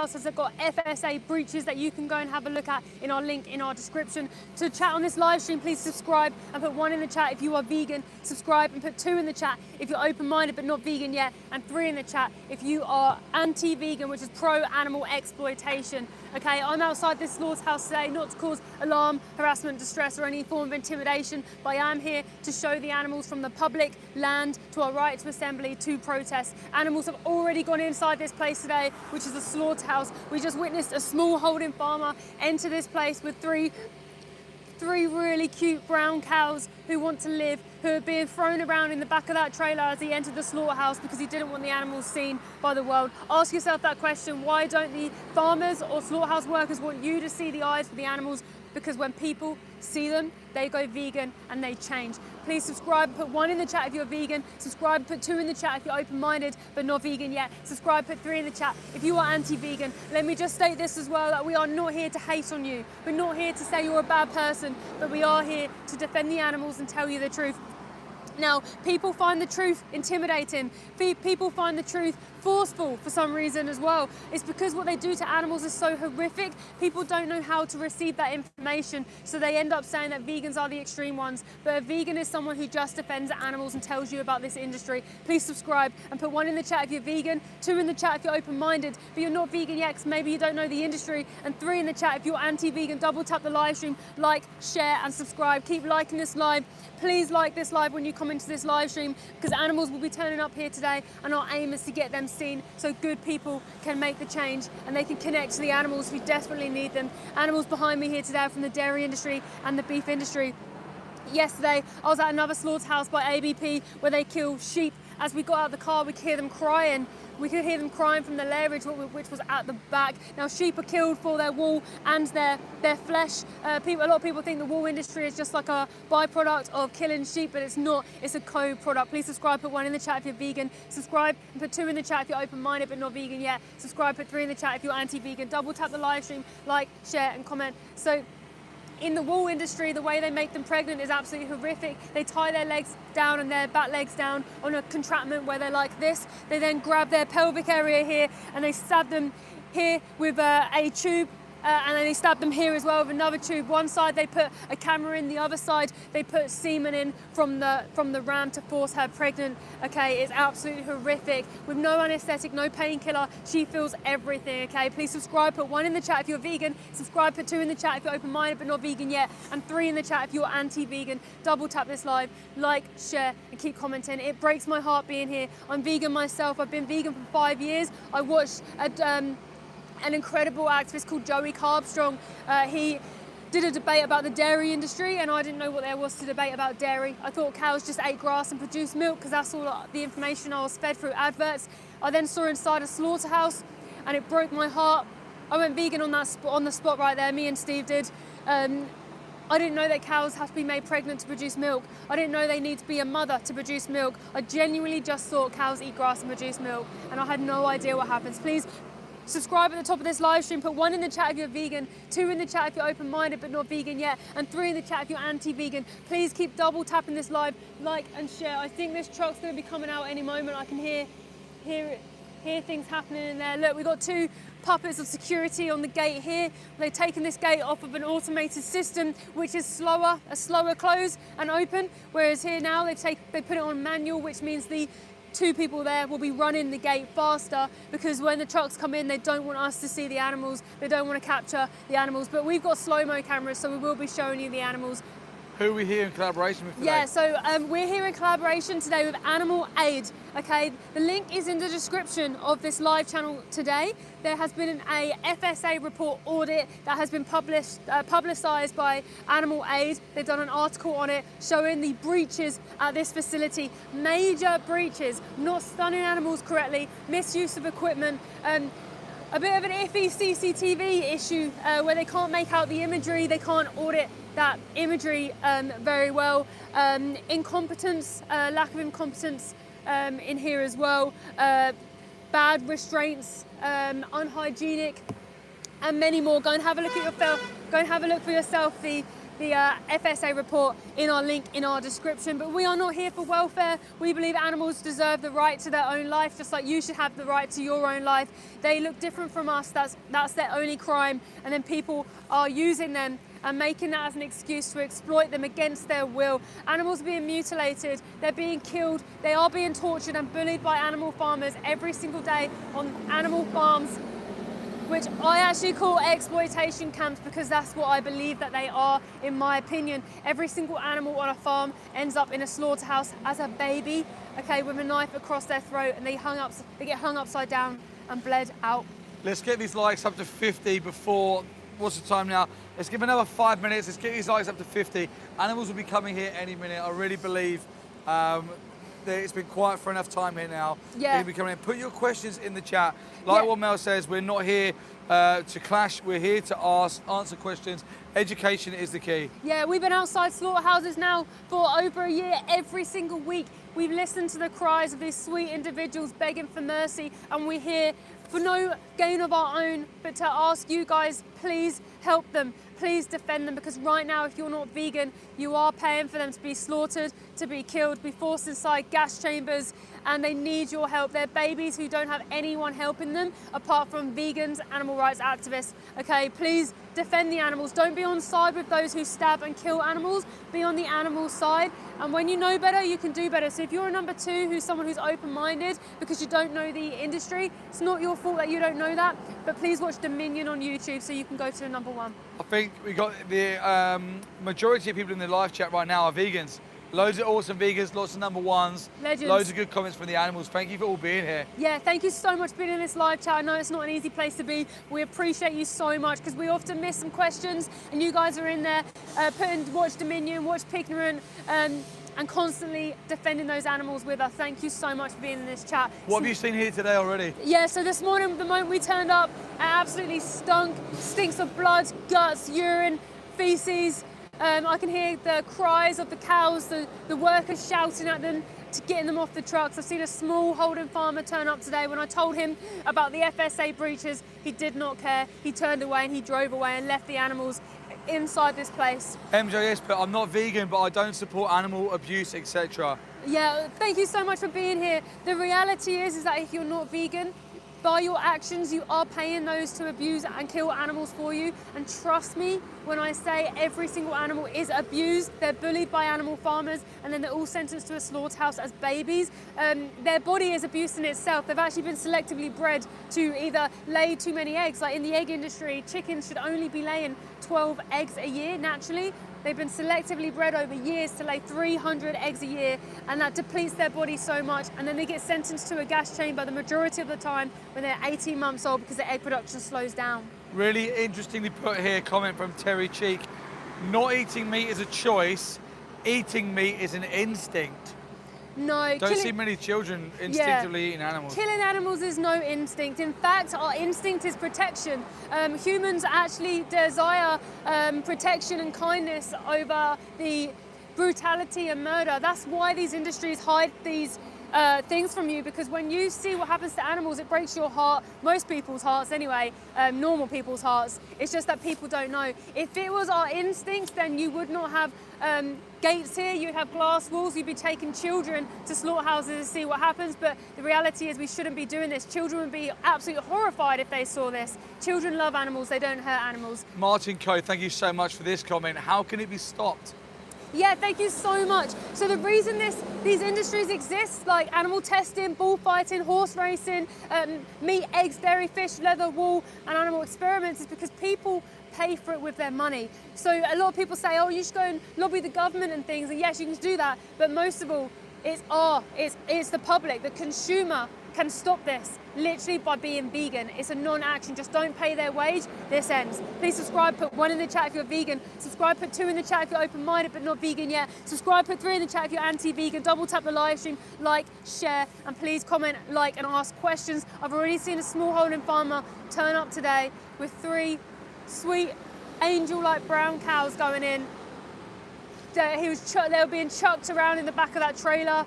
slaughterhouse has got FSA breaches that you can go and have a look at in our link in our description. To chat on this live stream, please subscribe and put 1 in the chat if you are vegan. Subscribe and put 2 in the chat if you're open-minded but not vegan yet, and 3 in the chat if you are anti-vegan, which is pro-animal exploitation. Okay, I'm outside this slaughterhouse today not to cause alarm, harassment, distress, or any form of intimidation, but I am here to show the animals from the public land to our right to assembly to protest. Animals have already gone inside this place today, which is a slaughterhouse. We just witnessed a small holding farmer enter this place with three really cute brown cows who want to live, who are being thrown around in the back of that trailer as he entered the slaughterhouse because he didn't want the animals seen by the world. Ask yourself that question: why don't the farmers or slaughterhouse workers want you to see the eyes for the animals? Because when people see them, they go vegan and they change. Please subscribe, put 1 in the chat if you're vegan. Subscribe, put 2 in the chat if you're open-minded but not vegan yet. Subscribe, put 3 in the chat if you are anti-vegan. Let me just state this as well, that we are not here to hate on you. We're not here to say you're a bad person, but we are here to defend the animals and tell you the truth. Now, people find the truth intimidating. People find the truth forceful for some reason as well. It's because what they do to animals is so horrific. People don't know how to receive that information, so they end up saying that vegans are the extreme ones. But a vegan is someone who just defends animals and tells you about this industry. Please subscribe and put 1 in the chat if you're vegan, 2 in the chat if you're open-minded, but you're not vegan yet because maybe you don't know the industry, and 3 in the chat if you're anti-vegan. Double tap the live stream, like, share, and subscribe. Keep liking this live. Please like this live when you come into this live stream, because animals will be turning up here today, and our aim is to get them seen so good people can make the change and they can connect to the animals who desperately need them. Animals behind me here today are from the dairy industry and the beef industry. Yesterday, I was at another slaughterhouse by ABP where they kill sheep. As we got out of the car, we could hear them crying. We could hear them crying from the lairage, which was at the back. Now, sheep are killed for their wool and their flesh. A lot of people think the wool industry is just like a byproduct of killing sheep, but it's not. It's a co-product. Please subscribe, put 1 in the chat if you're vegan. Subscribe and put 2 in the chat if you're open-minded but not vegan yet. Subscribe, put 3 in the chat if you're anti-vegan. Double tap the live stream, like, share, and comment. So, in the wool industry, the way they make them pregnant is absolutely horrific. They tie their legs down and their back legs down on a contraptment where they're like this. They then grab their pelvic area here and they stab them here with a tube. And then they stab them here as well with another tube. One side they put a camera in, the other side they put semen in from the ram to force her pregnant. Okay, it's absolutely horrific. With no anesthetic, no painkiller, she feels everything. Okay, please subscribe, put 1 in the chat if you're vegan. Subscribe, put 2 in the chat if you're open-minded but not vegan yet, and 3 in the chat if you're anti-vegan. Double tap this live, like, share, and keep commenting. It breaks my heart being here. I'm vegan myself. I've been vegan for 5 years. I watched an incredible activist called Joey Carbstrong. He did a debate about the dairy industry, and I didn't know what there was to debate about dairy. I thought cows just ate grass and produced milk because that's all the information I was fed through adverts. I then saw inside a slaughterhouse and it broke my heart. I went vegan on the spot right there, me and Steve did. I didn't know that cows have to be made pregnant to produce milk. I didn't know they need to be a mother to produce milk. I genuinely just thought cows eat grass and produce milk, and I had no idea what happens. Please subscribe at the top of this live stream, put 1 in the chat if you're vegan, 2 in the chat if you're open-minded but not vegan yet, and 3 in the chat if you're anti-vegan. Please keep double tapping this live, like and share. I think this truck's going to be coming out any moment. I can hear things happening in there. Look, we've got 2 puppets of security on the gate here. They've taken this gate off of an automated system, which is a slower close and open, whereas here now they put it on manual, which means the 2 people there will be running the gate faster, because when the trucks come in, they don't want us to see the animals. They don't want to capture the animals, but we've got slow-mo cameras, so we will be showing you the animals. Who are we here in collaboration with today? Yeah, so we're here in collaboration today with Animal Aid, okay? The link is in the description of this live channel today. There has been a FSA report audit that has been publicised by Animal Aid. They've done an article on it showing the breaches at this facility. Major breaches, not stunning animals correctly, misuse of equipment, a bit of an iffy CCTV issue where they can't make out the imagery, they can't audit that imagery very well. Incompetence, lack of incompetence in here as well. Bad restraints, unhygienic, and many more. Go and have a look at Go and have a look for yourself. The the FSA report in our link in our description. But we are not here for welfare. We believe animals deserve the right to their own life, just like you should have the right to your own life. They look different from us. That's their only crime. And then people are using them and making that as an excuse to exploit them against their will. Animals are being mutilated, they're being killed, they are being tortured and bullied by animal farmers every single day on animal farms, which I actually call exploitation camps because that's what I believe that they are, in my opinion. Every single animal on a farm ends up in a slaughterhouse as a baby, okay, with a knife across their throat, and they get hung upside down and bled out. Let's get these likes up to 50 before, what's the time now? Let's give another 5 minutes. Let's get these likes up to 50. Animals will be coming here any minute. I really believe that it's been quiet for enough time here now. Yeah. They'll be coming in. Put your questions in the chat. Like what Mel says, we're not here to clash. We're here to answer questions. Education is the key. Yeah, we've been outside slaughterhouses now for over a year, every single week. We've listened to the cries of these sweet individuals begging for mercy, and we're here for no gain of our own, but to ask you guys, please help them. Please defend them, because right now, if you're not vegan, you are paying for them to be slaughtered, to be killed, be forced inside gas chambers, and they need your help. They're babies who don't have anyone helping them apart from vegans, animal rights activists. Okay, please defend the animals. Don't be on side with those who stab and kill animals. Be on the animal side. And when you know better, you can do better. So if you're a number two, who's someone who's open-minded because you don't know the industry, it's not your fault that you don't know that, but please watch Dominion on YouTube so you can go to the number one. I think we got the majority of people in the live chat right now are vegans. Loads of awesome vegans, lots of number ones. Legends. Loads of good comments from the animals. Thank you for all being here. Yeah, thank you so much for being in this live chat. I know it's not an easy place to be. We appreciate you so much because we often miss some questions and you guys are in there watch Dominion, watch Pignorant, and constantly defending those animals with us. Thank you so much for being in this chat. What have you seen here today already? Yeah, so this morning, the moment we turned up, it absolutely stinks of blood, guts, urine, feces. I can hear the cries of the cows, the workers shouting at them to getting them off the trucks. I've seen a small holding farmer turn up today. When I told him about the FSA breaches, he did not care. He turned away and he drove away and left the animals inside this place. MJS, but I'm not vegan, but I don't support animal abuse, etc. Yeah, thank you so much for being here. The reality is that if you're not vegan, by your actions, you are paying those to abuse and kill animals for you. And trust me when I say every single animal is abused. They're bullied by animal farmers, and then they're all sentenced to a slaughterhouse as babies. Their body is abuse in itself. They've actually been selectively bred to either lay too many eggs. Like in the egg industry, chickens should only be laying 12 eggs a year naturally. They've been selectively bred over years to lay 300 eggs a year, and that depletes their body so much. And then they get sentenced to a gas chamber the majority of the time when they're 18 months old because their egg production slows down. Really interestingly put here, comment from Terry Cheek. Not eating meat is a choice, eating meat is an instinct. No. Don't see many children instinctively eating animals. Killing animals is no instinct. In fact, our instinct is protection. Humans actually desire protection and kindness over the brutality and murder. That's why these industries hide these things from you, because when you see what happens to animals, it breaks your heart. Most people's hearts anyway, normal people's hearts. It's just that people don't know. If it was our instincts, then you would not have gates here, you'd have glass walls, you'd be taking children to slaughterhouses to see what happens, but the reality is we shouldn't be doing this. Children would be absolutely horrified if they saw this. Children love animals, they don't hurt animals. Martin Coe, thank you so much for this comment. How can it be stopped? Yeah, thank you so much. So the reason these industries exist, like animal testing, bullfighting, horse racing, meat, eggs, dairy, fish, leather, wool, and animal experiments, is because people pay for it with their money. So a lot of people say, oh, you should go and lobby the government and things, and yes, you can do that, but most of all, it's the public, the consumer can stop this literally by being vegan. It's a non-action. Just don't pay their wage. This ends. Please subscribe. Put 1 in the chat if you're vegan. Subscribe. Put 2 in the chat if you're open-minded but not vegan yet. Subscribe. Put 3 in the chat if you're anti-vegan. Double tap the live stream. Like, share, and please comment, like, and ask questions. I've already seen a small holding farmer turn up today with 3 sweet angel-like brown cows going in. They were being chucked around in the back of that trailer.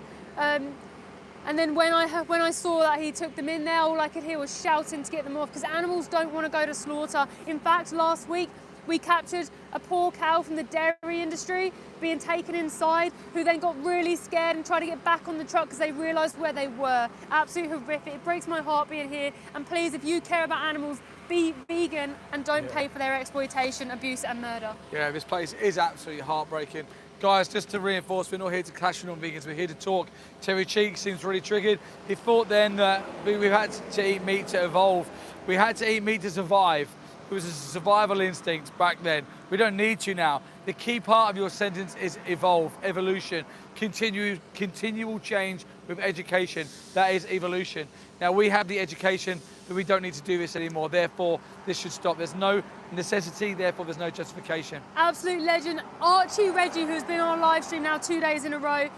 And then when I saw that he took them in there, all I could hear was shouting to get them off, because animals don't want to go to slaughter. In fact, last week, We captured a poor cow from the dairy industry being taken inside, who then got really scared and tried to get back on the truck because they realised where they were. Absolutely horrific. It breaks my heart being here. And please, if you care about animals, be vegan and don't pay for their exploitation, abuse and murder. Yeah, this place is absolutely heartbreaking. Guys, just to reinforce, we're not here to clash on vegans, we're here to talk. Terry Cheek seems really triggered. He thought then that we've had to eat meat to evolve. We had to eat meat to survive. It was a survival instinct back then. We don't need to now. The key part of your sentence is evolve, evolution, continual change with education. That is evolution. Now we have the education that we don't need to do this anymore. Therefore, this should stop. There's no necessity, therefore there's no justification. Absolute legend. Archie Reggie, who's been on a live stream now 2 days in a row.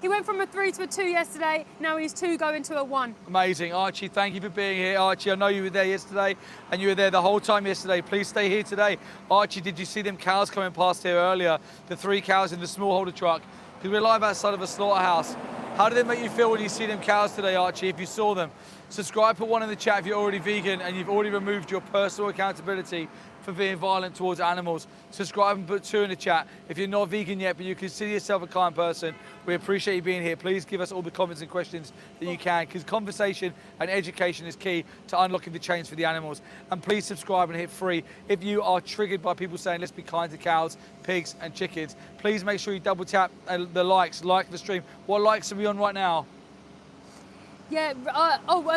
He went from a 3 to a 2 yesterday. Now he's 2 going to a 1. Amazing. Archie, thank you for being here. Archie, I know you were there yesterday and you were there the whole time yesterday. Please stay here today. Archie, did you see them cows coming past here earlier? The 3 cows in the smallholder truck? Because we're live outside of a slaughterhouse. How did it make you feel when you see them cows today, Archie, if you saw them? Subscribe, put 1 in the chat if you're already vegan and you've already removed your personal accountability for being violent towards animals. Subscribe and put 2 in the chat. If you're not vegan yet, but you consider yourself a kind person, we appreciate you being here. Please give us all the comments and questions that you can, because conversation and education is key to unlocking the chains for the animals. And please subscribe and hit free. If you are triggered by people saying, let's be kind to cows, pigs and chickens, please make sure you double tap the likes, like the stream. What likes are we on right now? Yeah,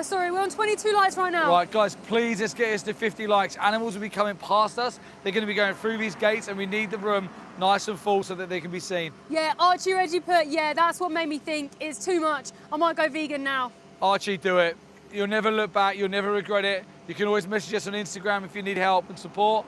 sorry, we're on 22 likes right now. Right, guys, please, let's get us to 50 likes. Animals will be coming past us. They're going to be going through these gates and we need the room nice and full so that they can be seen. Yeah, Archie Reggie put, yeah, that's what made me think it's too much. I might go vegan now. Archie, do it. You'll never look back. You'll never regret it. You can always message us on Instagram if you need help and support.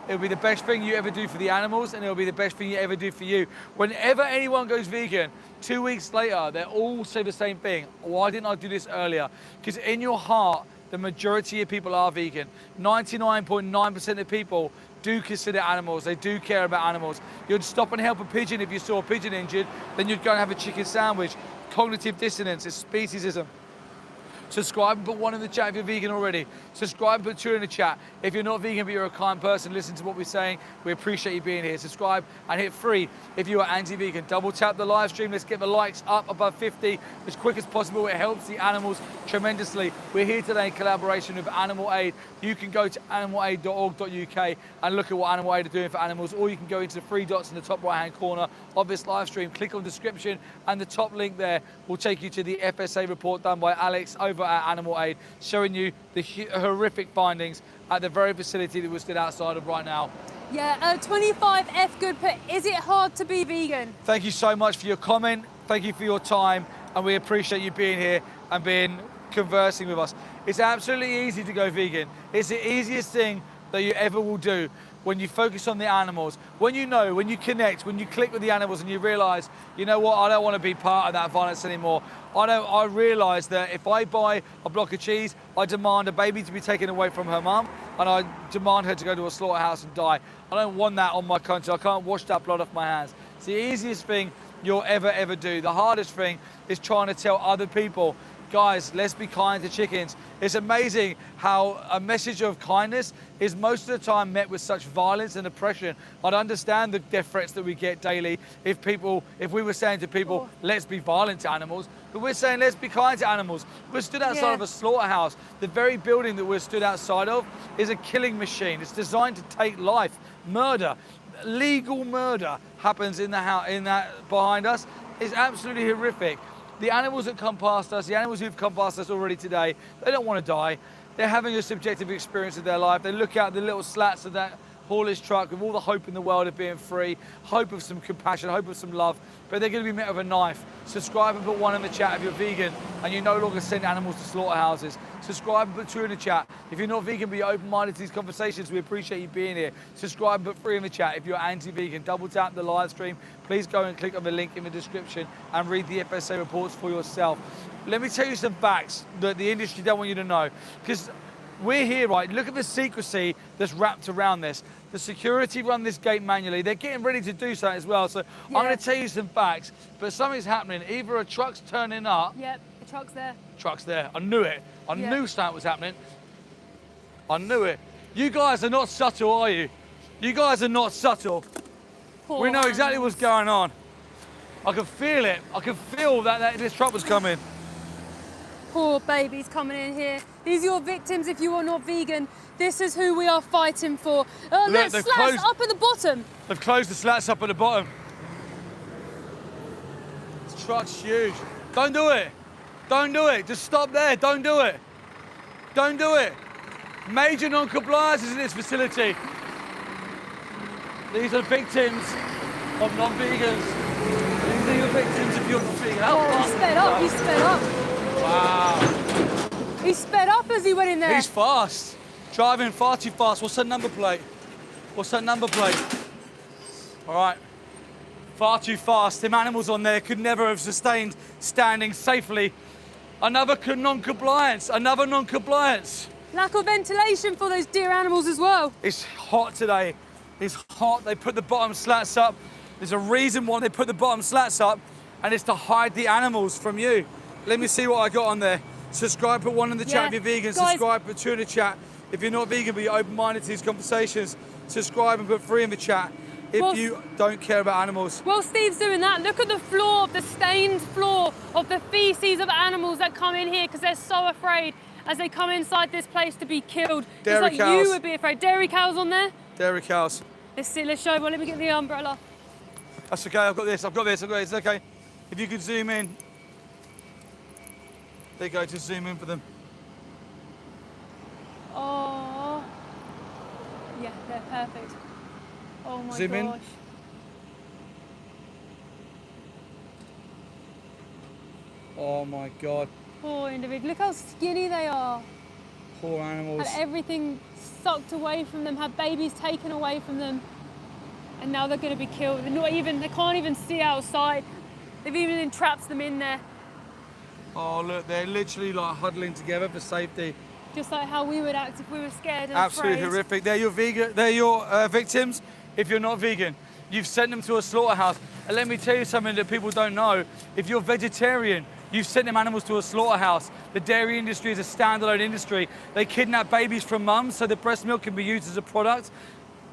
It'll be the best thing you ever do for the animals and it'll be the best thing you ever do for you. Whenever anyone goes vegan, 2 weeks later, they all say the same thing. Why didn't I do this earlier? Because in your heart, the majority of people are vegan. 99.9% of people do consider animals. They do care about animals. You'd stop and help a pigeon if you saw a pigeon injured, then you'd go and have a chicken sandwich. Cognitive dissonance is speciesism. Subscribe and put 1 in the chat if you're vegan already. Subscribe and put 2 in the chat. If you're not vegan but you're a kind person, listen to what we're saying. We appreciate you being here. Subscribe and hit free if you are anti-vegan. Double tap the live stream. Let's get the likes up above 50 as quick as possible. It helps the animals tremendously. We're here today in collaboration with Animal Aid. You can go to animalaid.org.uk and look at what Animal Aid are doing for animals, or you can go into the 3 dots in the top right-hand corner of this live stream. Click on the description and the top link there will take you to the FSA report done by Alex over at Animal Aid, showing you the horrific findings at the very facility that we're stood outside of right now. Yeah, 25F good put, is it hard to be vegan? Thank you so much for your comment. Thank you for your time. And we appreciate you being here and conversing with us. It's absolutely easy to go vegan. It's the easiest thing that you ever will do when you focus on the animals. When you connect, when you click with the animals and you realize, you know what, I don't want to be part of that violence anymore. I realize that if I buy a block of cheese, I demand a baby to be taken away from her mum and I demand her to go to a slaughterhouse and die. I don't want that on my country. I can't wash that blood off my hands. It's the easiest thing you'll ever do. The hardest thing is trying to tell other people, guys, let's be kind to chickens. It's amazing how a message of kindness is most of the time met with such violence and oppression. I'd understand the death threats that we get daily if we were saying to people, let's be violent to animals, but we're saying let's be kind to animals. We're stood outside of a slaughterhouse. The very building that we're stood outside of is a killing machine. It's designed to take life. Murder, legal murder happens in that behind us. It's absolutely horrific. The animals that come past us, the animals who've come past us already today, they don't want to die. They're having a subjective experience of their life. They look out the little slats of that haulage truck with all the hope in the world of being free, hope of some compassion, hope of some love, but they're going to be met with a knife. Subscribe and put 1 in the chat if you're vegan and you no longer send animals to slaughterhouses. Subscribe and put 2 in the chat. If you're not vegan but you're open-minded to these conversations, we appreciate you being here. Subscribe and put 3 in the chat if you're anti-vegan. Double tap the live stream. Please go and click on the link in the description and read the FSA reports for yourself. Let me tell you some facts that the industry don't want you to know, because we're here, right? Look at the secrecy that's wrapped around this. The security run this gate manually. They're getting ready to do so as well. So I'm going to tell you some facts, but something's happening. Either a truck's turning up. Yep, the truck's there. Truck's there. I knew it. I knew something was happening. I knew it. You guys are not subtle, are you? You guys are not subtle. Poor We know exactly animals. what's going on. I can feel it. I can feel that this truck was coming. Poor babies coming in here. These are your victims if you are not vegan. This is who we are fighting for. Look, Let's they've slash closed- up at the bottom. They've closed the slats up at the bottom. This truck's huge. Don't do it. Don't do it. Just stop there. Don't do it. Don't do it. Major non-compliances in this facility. These are victims of non-vegans. These are your victims if you're not vegan. How Oh, he fast sped is up. He that? sped up. Wow. He sped up as he went in there. He's fast. Driving far too fast. What's that number plate? What's that number plate? All right. Far too fast. Them animals on there could never have sustained standing safely. Another non-compliance. Another non-compliance. Lack of ventilation for those dear animals as well. It's hot today. It's hot. They put the bottom slats up. There's a reason why they put the bottom slats up, and it's to hide the animals from you. Let me see what I got on there. Subscribe, put 1 in the chat Yeah. if you're vegan. Guys- Subscribe, put 2 in the chat if you're not vegan but you're open-minded to these conversations. Subscribe and put 3 in the chat if Well, you don't care about animals. While Steve's doing that, look at the floor, the stained floor of the feces of animals that come in here because they're so afraid as they come inside this place to be killed. Dairy Just like cows. you would be afraid. Dairy cows on there. Dairy cows. Let's see, let's show. Well, let me get the umbrella. That's okay, I've got this, I've got this, I've got this, okay. If you could zoom in. There you go, just zoom in for them. Oh. Yeah, they're perfect. Oh my Zoom in. gosh. Oh my God, Poor individual. Look how skinny they are. poor animals. Had everything sucked away from them, had babies taken away from them, and now they're going to be killed. They can't even see outside. They've even entrapped them in there, Oh look, they're literally like huddling together for safety. just like how we would act if we were scared and Absolutely afraid. horrific. They're your vegan. They're your victims. If you're not vegan, you've sent them to a slaughterhouse. And let me tell you something that people don't know. If you're vegetarian, you've sent them animals to a slaughterhouse. The dairy industry is a standalone industry. They kidnap babies from mums so the breast milk can be used as a product.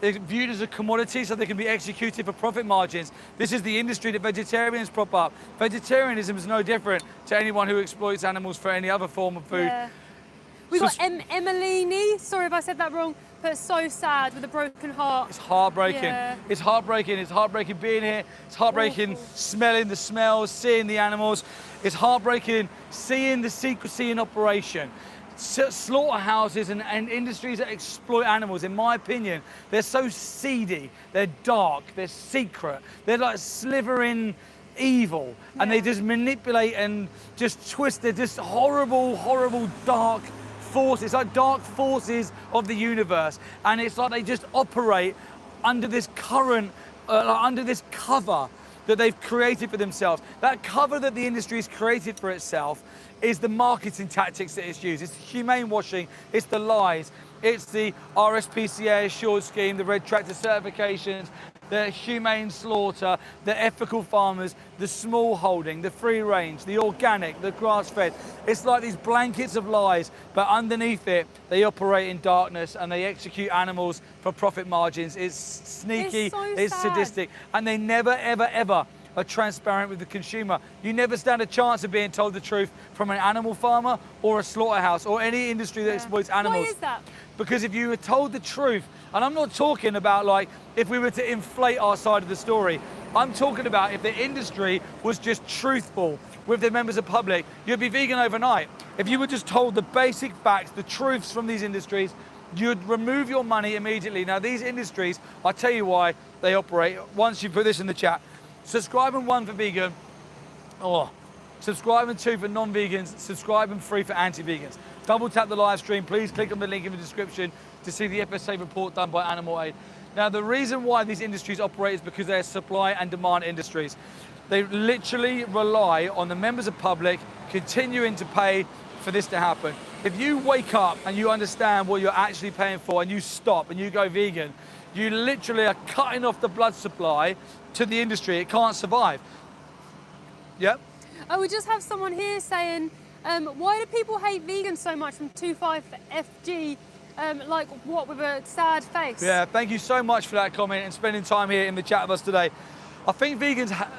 They're viewed as a commodity so they can be executed for profit margins. This is the industry that vegetarians prop up. Vegetarianism is no different to anyone who exploits animals for any other form of food. Yeah. We So got Emilini, sorry if I said that wrong, but so sad with a broken heart. It's heartbreaking. Yeah. It's heartbreaking. It's heartbreaking being here. It's heartbreaking Awful. smelling the smells, seeing the animals. It's heartbreaking seeing the secrecy in operation. Slaughterhouses and industries that exploit animals, in my opinion, they're so seedy, they're dark, they're secret, they're like slithering evil, and they Yeah. just manipulate and just twist. They're just horrible, horrible, dark forces, like dark forces of the universe, and it's like they just operate under this current, under this cover that they've created for themselves. That cover that the industry has created for itself is the marketing tactics that it's used. It's humane washing, it's the lies, it's the RSPCA assured scheme, the red tractor certifications, the humane slaughter, the ethical farmers, the small holding, the free range, the organic, the grass fed. It's like these blankets of lies, but underneath it, they operate in darkness and they execute animals for profit margins. It's sneaky, It's so it's sad. sadistic, and they never, ever, ever are transparent with the consumer. You never stand a chance of being told the truth from an animal farmer or a slaughterhouse or any industry that Yeah. exploits animals. Why is that? Because if you were told the truth, and I'm not talking about like if we were to inflate our side of the story, I'm talking about if the industry was just truthful with the members of the public, you'd be vegan overnight. If you were just told the basic facts, the truths from these industries, you'd remove your money immediately. Now these industries, I'll tell you why they operate. Once you put this in the chat, subscribe and 1 for vegan, subscribe and 2 for non-vegans, subscribe and 3 for anti-vegans. Double tap the live stream, please click on the link in the description to see the FSA report done by Animal Aid. Now the reason why these industries operate is because they're supply and demand industries. They literally rely on the members of public continuing to pay for this to happen. If you wake up and you understand what you're actually paying for and you stop and you go vegan, you literally are cutting off the blood supply to the industry. It can't survive. Yep. Oh, we just have someone here saying, why do people hate vegans so much from 25FG? like what, with a sad face? Yeah, thank you so much for that comment and spending time here in the chat with us today. I think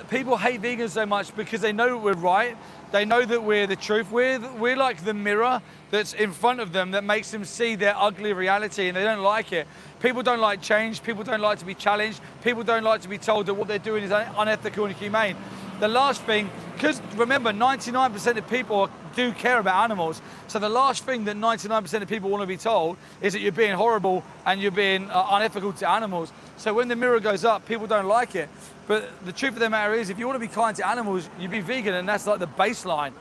people hate vegans so much because they know we're right. They know that we're the truth. We're like the mirror that's in front of them that makes them see their ugly reality, and they don't like it. People don't like change. People don't like to be challenged. People don't like to be told that what they're doing is unethical and inhumane. The last thing, because remember, 99% of people do care about animals. So the last thing that 99% of people want to be told is that you're being horrible and you're being unethical to animals. So when the mirror goes up, people don't like it. But the truth of the matter is, if you want to be kind to animals, you be vegan, and that's like the baseline.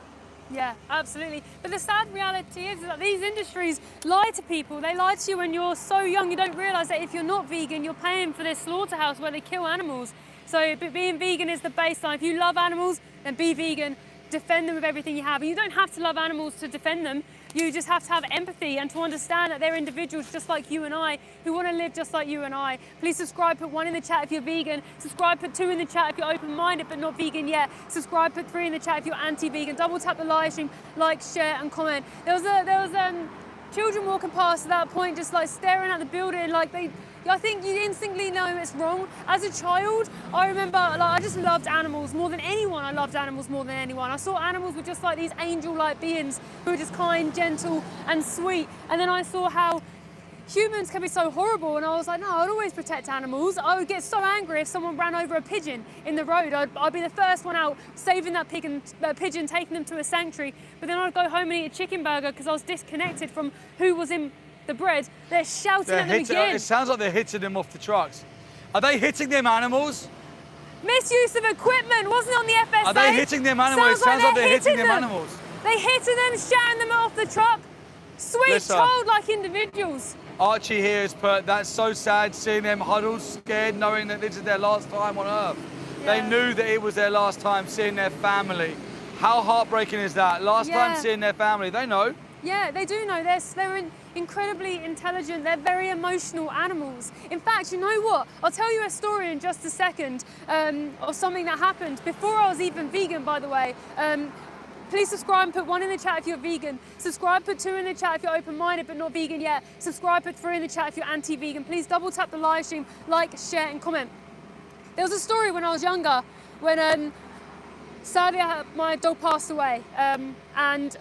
Yeah, absolutely. But the sad reality is that these industries lie to people. They lie to you when you're so young. You don't realise that if you're not vegan, you're paying for this slaughterhouse where they kill animals. So being vegan is the baseline. If you love animals, then be vegan. Defend them with everything you have. And you don't have to love animals to defend them. You just have to have empathy and to understand that they're individuals just like you and I who want to live just like you and I. Please subscribe, put 1 in the chat if you're vegan. Subscribe, put 2 in the chat if you're open-minded but not vegan yet. Subscribe, put 3 in the chat if you're anti-vegan. Double tap the live stream, like, share and comment. There was children walking past at that point just like staring at the building like I think you instantly know it's wrong. As a child, I remember I just loved animals more than anyone. I loved animals more than anyone. I saw animals were just like these angel-like beings who were just kind, gentle and sweet. And then I saw how humans can be so horrible, and I was like, no, I'd always protect animals. I would get so angry if someone ran over a pigeon in the road. I'd be the first one out saving that pigeon, taking them to a sanctuary. But then I'd go home and eat a chicken burger because I was disconnected from who was in the bread. They're shouting at them again. It sounds like they're hitting them off the trucks. Are they hitting them animals? Misuse of equipment, wasn't it on the FSA? Are they hitting them animals? It sounds like they're hitting them animals. They hitting them, shouting them off the truck. Sweet, childlike individuals. Archie here has put, that's so sad seeing them huddled, scared, knowing that this is their last time on Earth. Yeah. They knew that it was their last time seeing their family. How heartbreaking is that? Last time seeing their family, they know. Yeah, they do know. They're incredibly intelligent. They're very emotional animals. In fact, you know what? I'll tell you a story in just a second of something that happened before I was even vegan, by the way. Please subscribe and put 1 in the chat if you're vegan. Subscribe, put 2 in the chat if you're open-minded but not vegan yet. Subscribe, put 3 in the chat if you're anti-vegan. Please double tap the live stream, like, share and comment. There was a story when I was younger when sadly my dog passed away and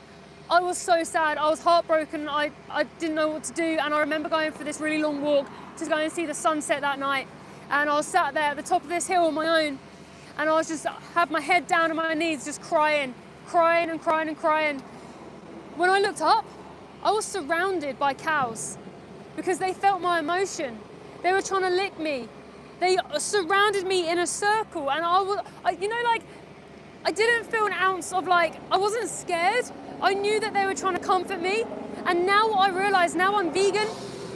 I was so sad. I was heartbroken. I didn't know what to do, and I remember going for this really long walk to go and see the sunset that night. And I was sat there at the top of this hill on my own, and I was just had my head down on my knees, just crying and crying and crying. When I looked up, I was surrounded by cows because they felt my emotion. They were trying to lick me. They surrounded me in a circle, and I didn't feel an ounce of I wasn't scared. I knew that they were trying to comfort me. And now what I realise, now I'm vegan,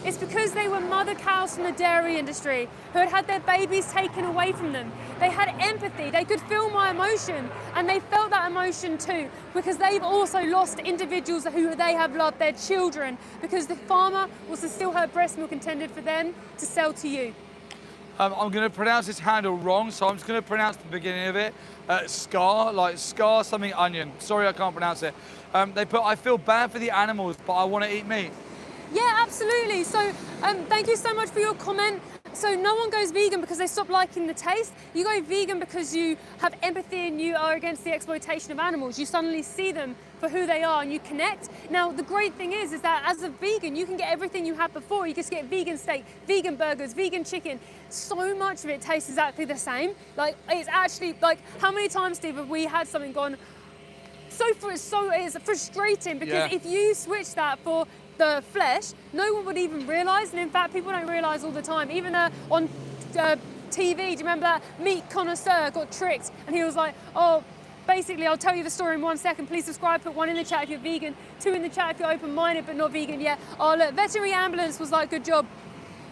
it's because they were mother cows from the dairy industry who had had their babies taken away from them. They had empathy, they could feel my emotion, and they felt that emotion too, because they've also lost individuals who they have loved, their children, because the farmer was to steal her breast milk intended for them to sell to you. I'm going to pronounce this handle wrong, so I'm just going to pronounce the beginning of it. Scar, like scar something onion. Sorry, I can't pronounce it. They put, I feel bad for the animals, but I want to eat meat. Yeah, absolutely. So thank you so much for your comment. So no one goes vegan because they stop liking the taste. You go vegan because you have empathy and you are against the exploitation of animals. You suddenly see them for who they are and you connect. Now, the great thing is that as a vegan, you can get everything you had before. You just get vegan steak, vegan burgers, vegan chicken. So much of it tastes exactly the same. It's actually, how many times, Steve, have we had something gone, it's frustrating because if you switch that for the flesh, no one would even realise, and in fact people don't realise all the time. Even on TV, do you remember that meat connoisseur got tricked and he was like, oh, basically I'll tell you the story in 1 second. Please subscribe, put 1 in the chat if you're vegan, 2 in the chat if you're open-minded but not vegan yet. Oh look, veterinary ambulance was like, good job.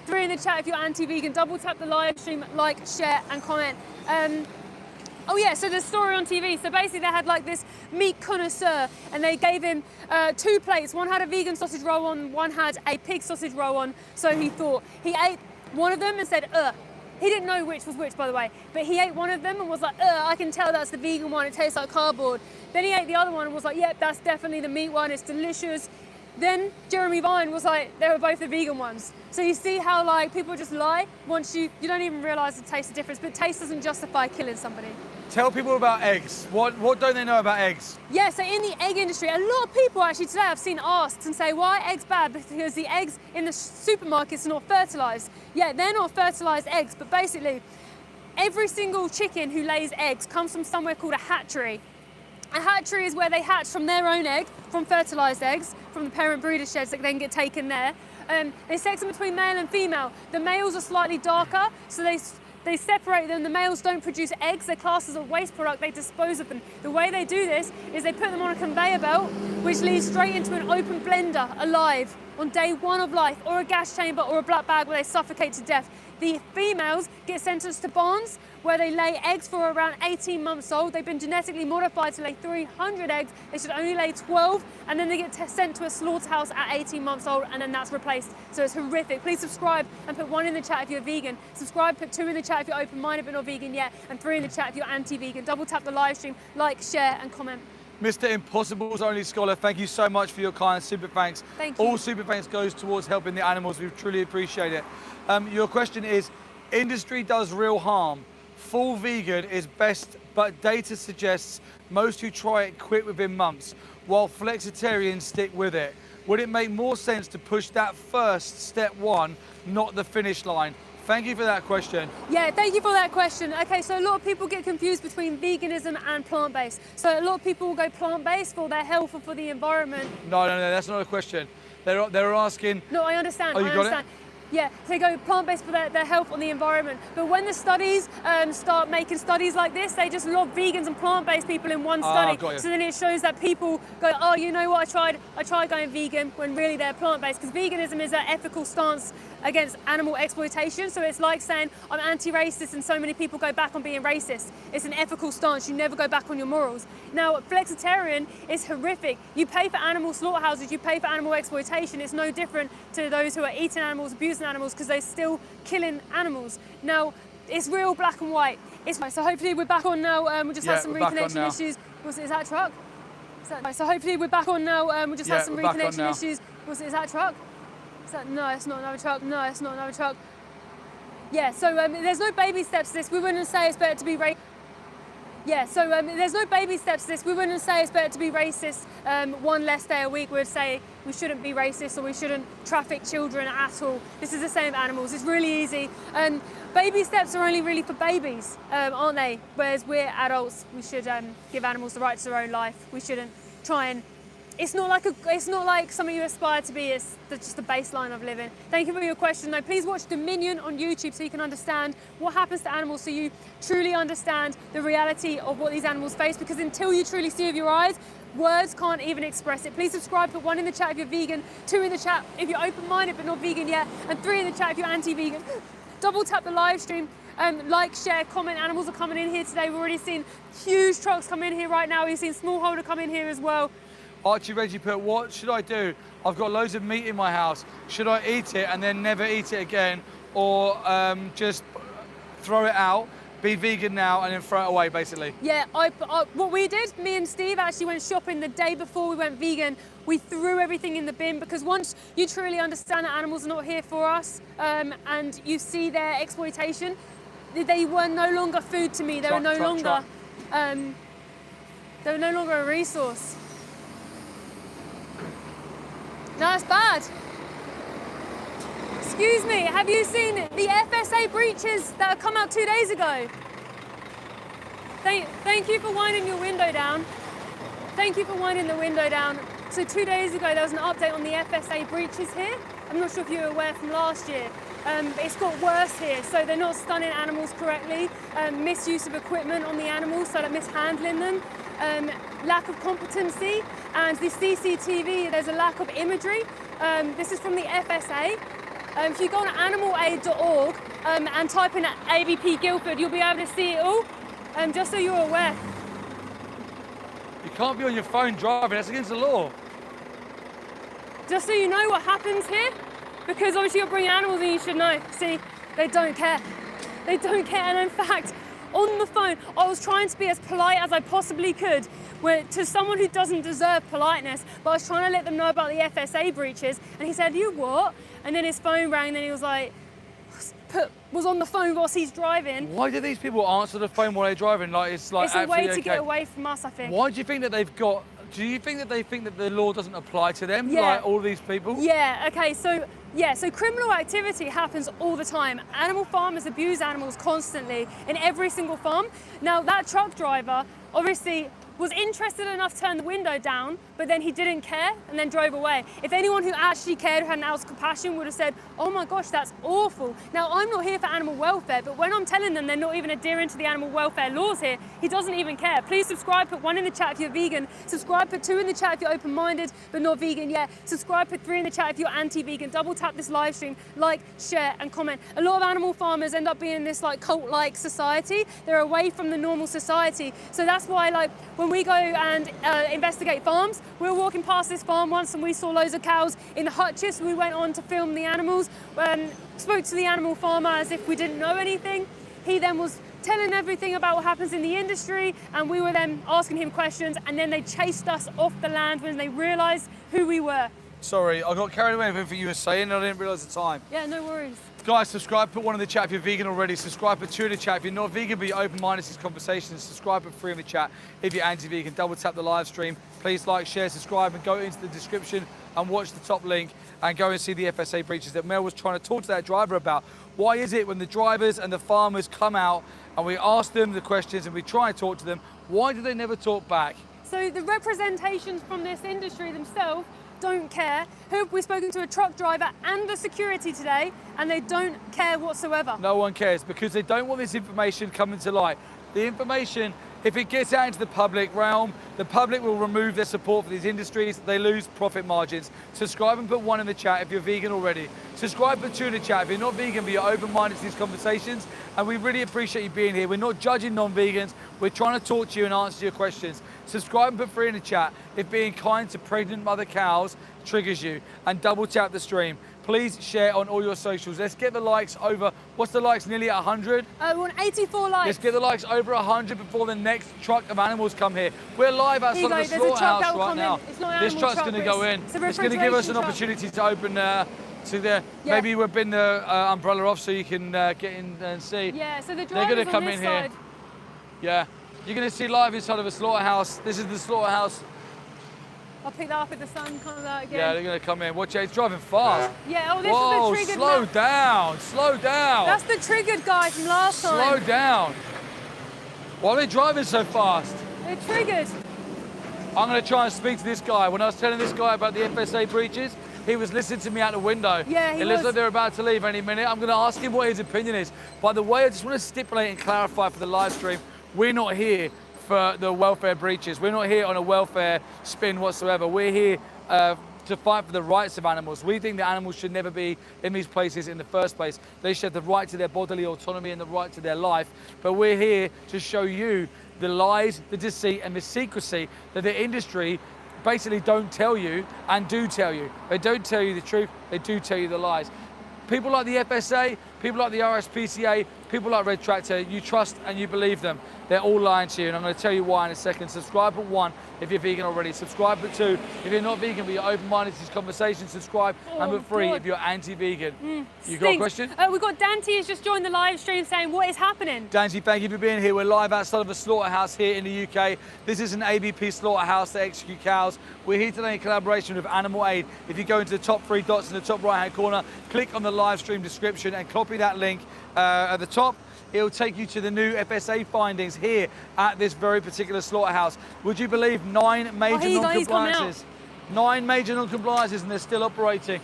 3 in the chat if you're anti-vegan. Double tap the live stream, like, share and comment. Oh yeah, so the story on TV. So basically they had this meat connoisseur and they gave him 2 plates. One had a vegan sausage roll on, one had a pig sausage roll on. So he thought, he ate one of them and said, ugh. He didn't know which was which, by the way, but he ate one of them and was like, ugh, I can tell that's the vegan one, it tastes like cardboard. Then he ate the other one and was like, yep, that's definitely the meat one, it's delicious. Then Jeremy Vine was like, they were both the vegan ones. So you see how like people just lie once you don't even realise the taste of difference, but taste doesn't justify killing somebody. Tell people about eggs. What don't they know about eggs? Yeah, so in the egg industry, a lot of people actually today I've seen asked and say, why are eggs bad? Because the eggs in the supermarkets are not fertilised. Yeah, they're not fertilised eggs, but basically every single chicken who lays eggs comes from somewhere called a hatchery. A hatchery is where they hatch from their own egg, from fertilised eggs, from the parent breeder sheds that then get taken there. They sex them between male and female. The males are slightly darker, so they separate them. The males don't produce eggs. They're classed as a waste product. They dispose of them. The way they do this is they put them on a conveyor belt, which leads straight into an open blender, alive, on day 1 of life, or a gas chamber or a black bag where they suffocate to death. The females get sentenced to barns where they lay eggs for around 18 months old. They've been genetically modified to lay 300 eggs. They should only lay 12, and then they get sent to a slaughterhouse at 18 months old, and then that's replaced. So it's horrific. Please subscribe and put 1 in the chat if you're vegan. Subscribe, put 2 in the chat if you're open-minded but not vegan yet, and 3 in the chat if you're anti-vegan. Double tap the live stream, like, share, and comment. Mr. Impossible's Only Scholar, thank you so much for your kind super thanks. Thank you. All super thanks goes towards helping the animals. We truly appreciate it. Your question is, industry does real harm. Full vegan is best, but data suggests most who try it quit within months, while flexitarians stick with it. Would it make more sense to push that first, step 1, not the finish line? Thank you for that question. Yeah, thank you for that question. Okay, so a lot of people get confused between veganism and plant-based. So a lot of people will go plant-based for their health or for the environment. No, that's not a question. They're asking... No, I understand, Oh, you I got understand. it? Yeah, they go plant-based for their health on the environment. But when the studies start making studies like this, they just lob vegans and plant-based people in one study. Got you. So then it shows that people go, oh, you know what, I tried going vegan, when really they're plant-based. Because veganism is an ethical stance against animal exploitation. So it's like saying, I'm anti-racist, and so many people go back on being racist. It's an ethical stance. You never go back on your morals. Now, flexitarian is horrific. You pay for animal slaughterhouses, you pay for animal exploitation. It's no different to those who are eating animals, abusing animals, because they're still killing animals. Now, it's real black and white. So hopefully we're back on now. We just had some reconnection issues. Is that a truck? So hopefully we're back on now. We just had some reconnection issues. Is that a truck? No, it's not another truck. No, it's not another truck. Yeah, so there's no baby steps to this. We wouldn't say it's better to be racist. Yeah, so there's no baby steps to this. We wouldn't say it's better to be racist 1 less day a week. We'd say we shouldn't be racist, or we shouldn't traffic children at all. This is the same with animals. It's really easy. Baby steps are only really for babies, aren't they? Whereas we're adults, we should give animals the right to their own life. We shouldn't try and... It's not like something you aspire to be. It's just the baseline of living. Thank you for your question. Though, please watch Dominion on YouTube so you can understand what happens to animals, so you truly understand the reality of what these animals face. Because until you truly see with your eyes, words can't even express it. Please subscribe. Put 1 in the chat if you're vegan, 2 in the chat if you're open-minded but not vegan yet, and 3 in the chat if you're anti-vegan. Double tap the live stream. Like, share, comment. Animals are coming in here today. We've already seen huge trucks come in here right now. We've seen smallholder come in here as well. Archie Reggie put, what should I do? I've got loads of meat in my house. Should I eat it and then never eat it again? Or just throw it out, be vegan now, and then throw it away, basically? Yeah, what we did, me and Steve actually went shopping the day before we went vegan. We threw everything in the bin, because once you truly understand that animals are not here for us, and you see their exploitation, they were no longer food to me. They were no longer a resource. No, that's bad. Excuse me, have you seen the FSA breaches that have come out 2 days ago? Thank you for winding your window down. Thank you for winding the window down. So 2 days ago, there was an update on the FSA breaches here. I'm not sure if you were aware from last year. It's got worse here. So they're not stunning animals correctly, misuse of equipment on the animals, so like mishandling them, lack of competency, and the CCTV, there's a lack of imagery. This is from the FSA. If you go on animalaid.org and type in ABP Guildford, you'll be able to see it all, just so you're aware. You can't be on your phone driving, that's against the law. Just so you know what happens here, because obviously you're bringing animals in, you should know. See, they don't care. They don't care, and in fact, on the phone, I was trying to be as polite as I possibly could to someone who doesn't deserve politeness, but I was trying to let them know about the FSA breaches, and he said, "You what?" And then his phone rang, and then he was like, was on the phone whilst he's driving. Why do these people answer the phone while they're driving? Like it's like it's a way to get away from us, I think. Why do you think that they've got? Do you think that they think that the law doesn't apply to them, Yeah. like all these people? Yeah, okay, so criminal activity happens all the time. Animal farmers abuse animals constantly in every single farm. Now, that truck driver obviously was interested enough to turn the window down, but then he didn't care and then drove away. If anyone who actually cared, who had an ounce of compassion, would have said, "Oh my gosh, that's awful." Now, I'm not here for animal welfare, but when I'm telling them they're not even adhering to the animal welfare laws here, he doesn't even care. Please subscribe, put 1 in the chat if you're vegan. Subscribe, put 2 in the chat if you're open-minded but not vegan yet. Subscribe, put 3 in the chat if you're anti-vegan. Double tap this live stream, like, share, and comment. A lot of animal farmers end up being in this like cult-like society. They're away from the normal society. So that's why, like, when we go and investigate farms, we were walking past this farm once and we saw loads of cows in the hutches. We went on to film the animals, spoke to the animal farmer as if we didn't know anything. He then was telling everything about what happens in the industry, and we were then asking him questions, and then they chased us off the land when they realised who we were. Sorry, I got carried away with everything you were saying and I didn't realise the time. Yeah, no worries. Guys, subscribe, put 1 in the chat if you're vegan already. Subscribe, put 2 in the chat if you're not vegan but you're open-minded to these conversations. Subscribe, put 3 in the chat if you're anti-vegan. Double tap the live stream. Please like, share, subscribe, and go into the description and watch the top link and go and see the FSA breaches that Mel was trying to talk to that driver about. Why is it when the drivers and the farmers come out and we ask them the questions and we try and talk to them, why do they never talk back? So the representations from this industry themselves don't care. Who have we spoken to? A truck driver and the security today, and they don't care whatsoever. No one cares because they don't want this information coming to light. The information, if it gets out into the public realm, the public will remove their support for these industries. They lose profit margins. Subscribe and put 1 in the chat if you're vegan already. Subscribe, put 2 in the chat if you're not vegan but you're open-minded to these conversations. And we really appreciate you being here. We're not judging non-vegans. We're trying to talk to you and answer your questions. Subscribe and put 3 in the chat if being kind to pregnant mother cows triggers you. And double tap the stream. Please share on all your socials. Let's get the likes over, what's the likes, nearly at 100? We want 84 likes. Let's get the likes over 100 before the next truck of animals come here. We're live outside of the There's a truck slaughterhouse that will right come now. in. It's not an This animal truck's truck, going to but go in. it's a It's going to give us an refrigeration truck. opportunity to open to the, Yeah. maybe we'll bin the umbrella off so you can get in and see. Yeah, so the They're going drivers to come on this in here. side. Yeah. You're going to see live inside of a slaughterhouse. This is the slaughterhouse. I'll pick that up if the sun comes out again. Yeah, they're going to come in. Watch out, it's driving fast. Yeah, oh, this Whoa, is the triggered slow man. down, slow down. That's the triggered guy from last Slow time. down. Why are they driving so fast? They're triggered. I'm going to try and speak to this guy. When I was telling this guy about the FSA breaches, he was listening to me out the window. Yeah, he It looks was. like they're about to leave any minute. I'm going to ask him what his opinion is. By the way, I just want to stipulate and clarify for the live stream, we're not here for the welfare breaches. We're not here on a welfare spin whatsoever. We're here to fight for the rights of animals. We think that animals should never be in these places in the first place. They should have the right to their bodily autonomy and the right to their life. But we're here to show you the lies, the deceit, and the secrecy that the industry basically don't tell you and do tell you. They don't tell you the truth, they do tell you the lies. People like the FSA, people like the RSPCA, people like Red Tractor, you trust and you believe them. They're all lying to you, and I'm going to tell you why in a second. Subscribe at 1 if you're vegan already. Subscribe at 2 if you're not vegan but you're open-minded to this conversation. Subscribe and at 3 if you're anti-vegan. You got a question? We've got Dante has just joined the live stream saying, what is happening? Danji, thank you for being here. We're live outside of a slaughterhouse here in the UK. This is an ABP slaughterhouse that execute cows. We're here today in collaboration with Animal Aid. If you go into the top 3 dots in the top right-hand corner, click on the live stream description and copy that link at the top. It'll take you to the new FSA findings here at this very particular slaughterhouse. Would you believe 9 major here you go, he's coming out. non-compliances? 9 major non-compliances and they're still operating.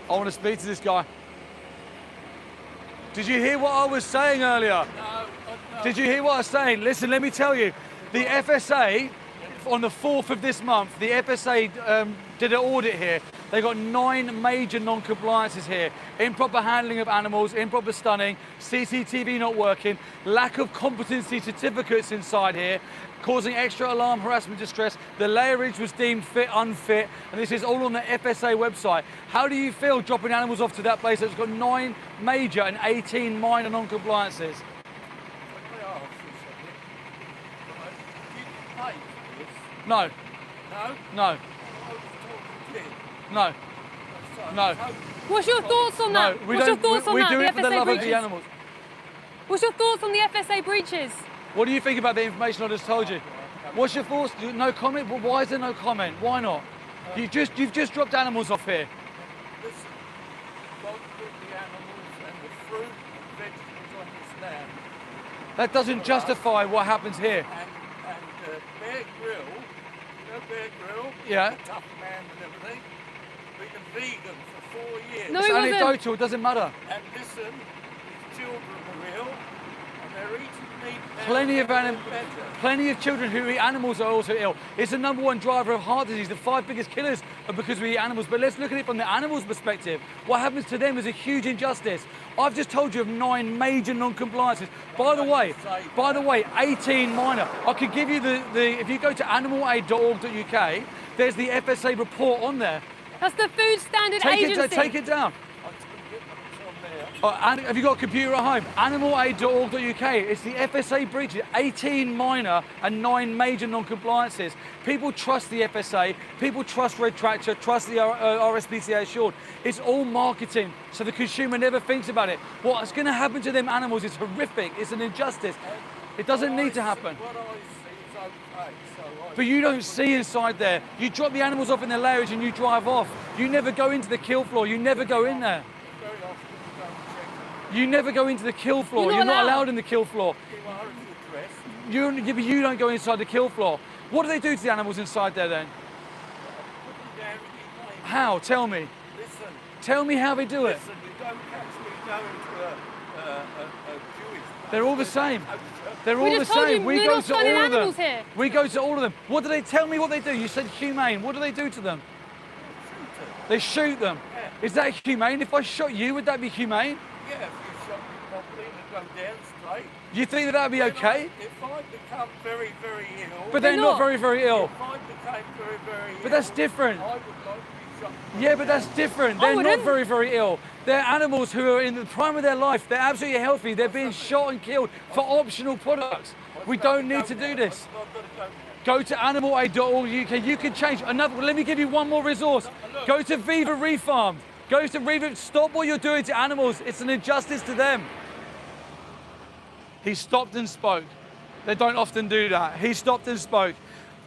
I want to speak to this guy. Did you hear what I was saying earlier? No. Did you hear what I was saying? Listen, let me tell you. The FSA, on the 4th of this month, the FSA did an audit here. They got 9 major non-compliances here. Improper handling of animals, improper stunning, CCTV not working, lack of competency certificates inside here, causing extra alarm, harassment, distress. The layerage was deemed fit, unfit, and this is all on the FSA website. How do you feel dropping animals off to that place that's got 9 major and 18 minor non-compliances? No. No? No. I was talking kid. No. No. What's your thoughts on No. that? We What's your don't. thoughts on We that? do the it for the FSA love of breaches? the animals. What's your thoughts on the FSA breaches? What do you think about the information I just told you? What's your thoughts? No comment? Well, why is there no comment? Why not? You've just dropped animals off here. Listen, God put the animals and the fruit and vegetables on this land. That doesn't justify what happens here. And Bear Grylls, you know Bear Grylls? Yeah. Tough man and everything. Been a vegan for 4 years. No, It's he wasn't. anecdotal, it doesn't matter. And listen, his children are ill, and they're eating meat now. Plenty of children who eat animals are also ill. It's the #1 driver of heart disease. The 5 biggest killers are because we eat animals. But let's look at it from the animals' perspective. What happens to them is a huge injustice. I've just told you of 9 major non-compliances. By the way, 18 minor. I could give you the if you go to animalaid.org.uk, there's the FSA report on there. That's the Food Standard Agency. Take it down. I couldn't get much on there. And have you got a computer at home? Animalaid.org.uk. It's the FSA breaches, 18 minor and 9 major non-compliances. People trust the FSA, people trust Red Tractor, trust the RSPCA Assured. It's all marketing, so the consumer never thinks about it. What's going to happen to them animals is horrific. It's an injustice. It doesn't need to happen. What I see is okay, so But you don't see inside there. You drop the animals off in the lairage and you drive off. You never go into the kill floor. You never go in there. very often you don't check. You never go into the kill floor. You're You're not not allowed. allowed in the kill floor. You are if you're dressed. But you don't go inside the kill floor. What do they do to the animals inside there then? Put them down in your name. How? Tell me. Listen, Tell me how they do it. listen, you don't catch me going to a Jewish place. They're all the same. They're We all the just told same. you We we're go not to all selling of animals them. here. We go to all of them. What do they tell me what they do? You said humane. What do they do to them? They shoot them. Is that humane? If I shot you, would that be humane? Yeah, if you shot me properly and go down straight. You think that would be okay? If I become very, very ill, But they're They're not not. very, very ill. if I became very, very ill, But that's different. I would like to be shot. Yeah, but that's different. I They're not wouldn't. very, very ill. They're animals who are in the prime of their life. They're absolutely healthy. They're being shot and killed for optional products. We don't need to do this. I've got to go now. Go to animalaid.org.uk. You can change another. Let me give you one more resource. Go to Viva Refarmed. Go to Viva. Stop what you're doing to animals. It's an injustice to them. He stopped and spoke. They don't often do that. He stopped and spoke.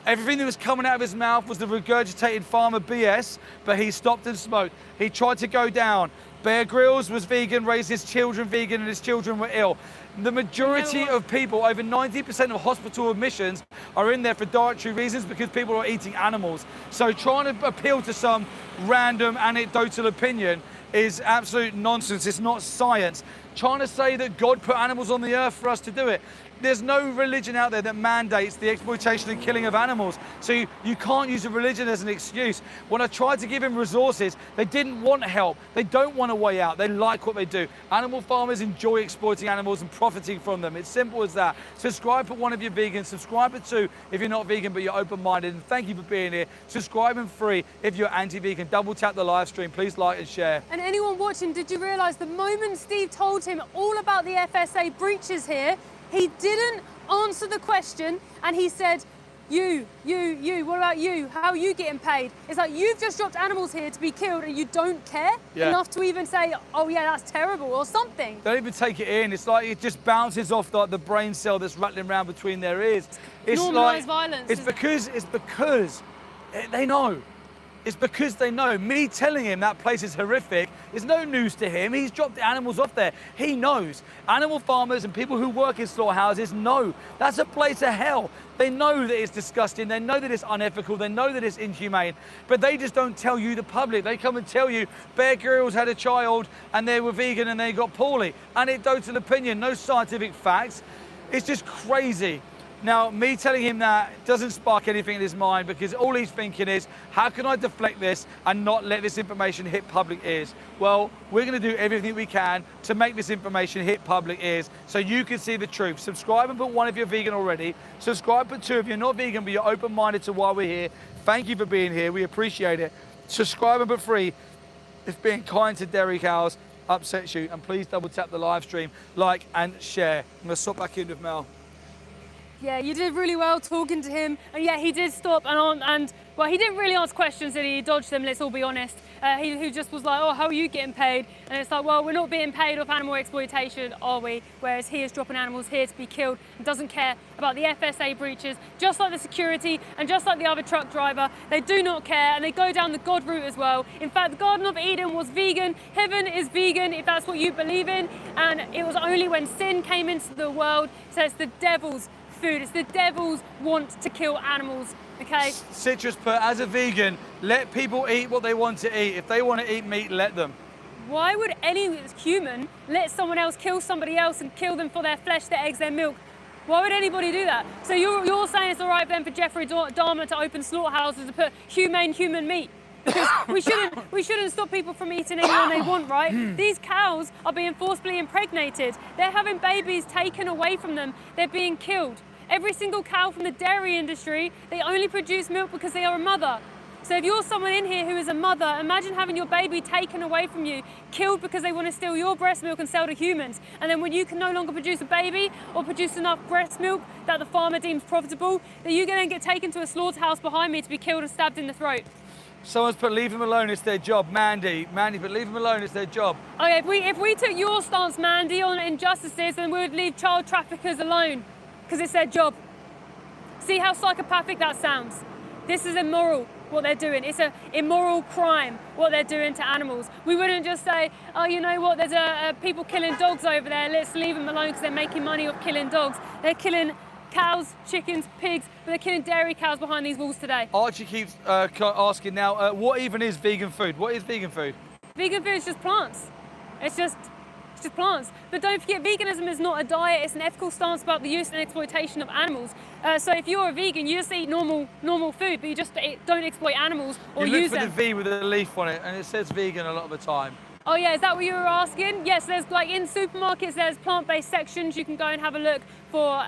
Everything that was coming out of his mouth was the regurgitated farmer BS, but he stopped and spoke. He tried to go down. Bear Grylls was vegan, raised his children vegan, and his children were ill. The majority of people, over 90% of hospital admissions, are in there for dietary reasons because people are eating animals. So trying to appeal to some random anecdotal opinion is absolute nonsense. It's not science. Trying to say that God put animals on the earth for us to do it. There's no religion out there that mandates the exploitation and killing of animals. So you can't use a religion as an excuse. When I tried to give him resources, they didn't want help. They don't want a way out. They like what they do. Animal farmers enjoy exploiting animals and profiting from them. It's simple as that. Subscribe for one if you're vegan. Subscribe for 2 if you're not vegan but you're open-minded. And thank you for being here. Subscribe and 3 if you're anti-vegan. Double tap the live stream. Please like and share. And anyone watching, did you realise the moment Steve told him all about the FSA breaches here, he didn't answer the question and he said, you, what about you? How are you getting paid? It's like you've just dropped animals here to be killed and you don't care enough to even say, oh yeah, that's terrible or something. They don't even take it in. It's like it just bounces off like the brain cell that's rattling around between their ears. It's Normalised violence, It's because they know. It's because they know. Me telling him that place is horrific is no news to him. He's dropped the animals off there. He knows. Animal farmers and people who work in slaughterhouses know that's a place of hell. They know that it's disgusting. They know that it's unethical. They know that it's inhumane. But they just don't tell you, the public. They come and tell you Bear Grylls had a child and they were vegan and they got poorly. Anecdotal opinion, no scientific facts. It's just crazy. Now, me telling him that doesn't spark anything in his mind because all he's thinking is, how can I deflect this and not let this information hit public ears? Well, we're going to do everything we can to make this information hit public ears so you can see the truth. Subscribe and put 1 if you're vegan already. Subscribe and 2 if you're not vegan but you're open-minded to why we're here. Thank you for being here. We appreciate it. Subscribe and put 3 if being kind to dairy cows upsets you. And please double tap the live stream, like and share. I'm going to swap back in with Mel. Yeah, you did really well talking to him, and yeah, he did stop and well, he didn't really ask questions, did he? He dodged them. Let's all be honest. He just was like, "Oh, how are you getting paid?" And it's like, "Well, we're not being paid off animal exploitation, are we?" Whereas he is dropping animals here to be killed and doesn't care about the FSA breaches, just like the security and just like the other truck driver. They do not care, and they go down the God route as well. In fact, the Garden of Eden was vegan. Heaven is vegan, if that's what you believe in. And it was only when sin came into the world, so it's the devil's food. It's the devil's want to kill animals, okay? Citrus put, as a vegan, let people eat what they want to eat. If they want to eat meat, let them. Why would any human let someone else kill somebody else and kill them for their flesh, their eggs, their milk? Why would anybody do that? So you're saying it's all right then for Jeffrey Dahmer to open slaughterhouses to put humane human meat? Because we shouldn't stop people from eating anyone they want, right? These cows are being forcibly impregnated. They're having babies taken away from them. They're being killed. Every single cow from the dairy industry, they only produce milk because they are a mother. So if you're someone in here who is a mother, imagine having your baby taken away from you, killed because they want to steal your breast milk and sell to humans. And then when you can no longer produce a baby or produce enough breast milk that the farmer deems profitable, then you then get taken to a slaughterhouse behind me to be killed and stabbed in the throat. Someone's put, leave them alone, it's their job. Mandy, but leave them alone, it's their job. Okay, if we took your stance, Mandy, on injustices, then we would leave child traffickers alone, because it's their job. See how psychopathic that sounds? This is immoral, what they're doing. It's an immoral crime, what they're doing to animals. We wouldn't just say, oh, you know what, there's people killing dogs over there, let's leave them alone because they're making money off killing dogs. They're killing cows, chickens, pigs, but they're killing dairy cows behind these walls today. Archie keeps asking now, what even is vegan food? What is vegan food? Vegan food is just plants. It's just plants. But don't forget, veganism is not a diet, it's an ethical stance about the use and exploitation of animals. So if you're a vegan, you just eat normal food, but you just don't exploit animals or use them. You look for the V with a leaf on it, and it says vegan a lot of the time. Oh yeah, is that what you were asking? Yes, there's like in supermarkets, there's plant-based sections. You can go and have a look for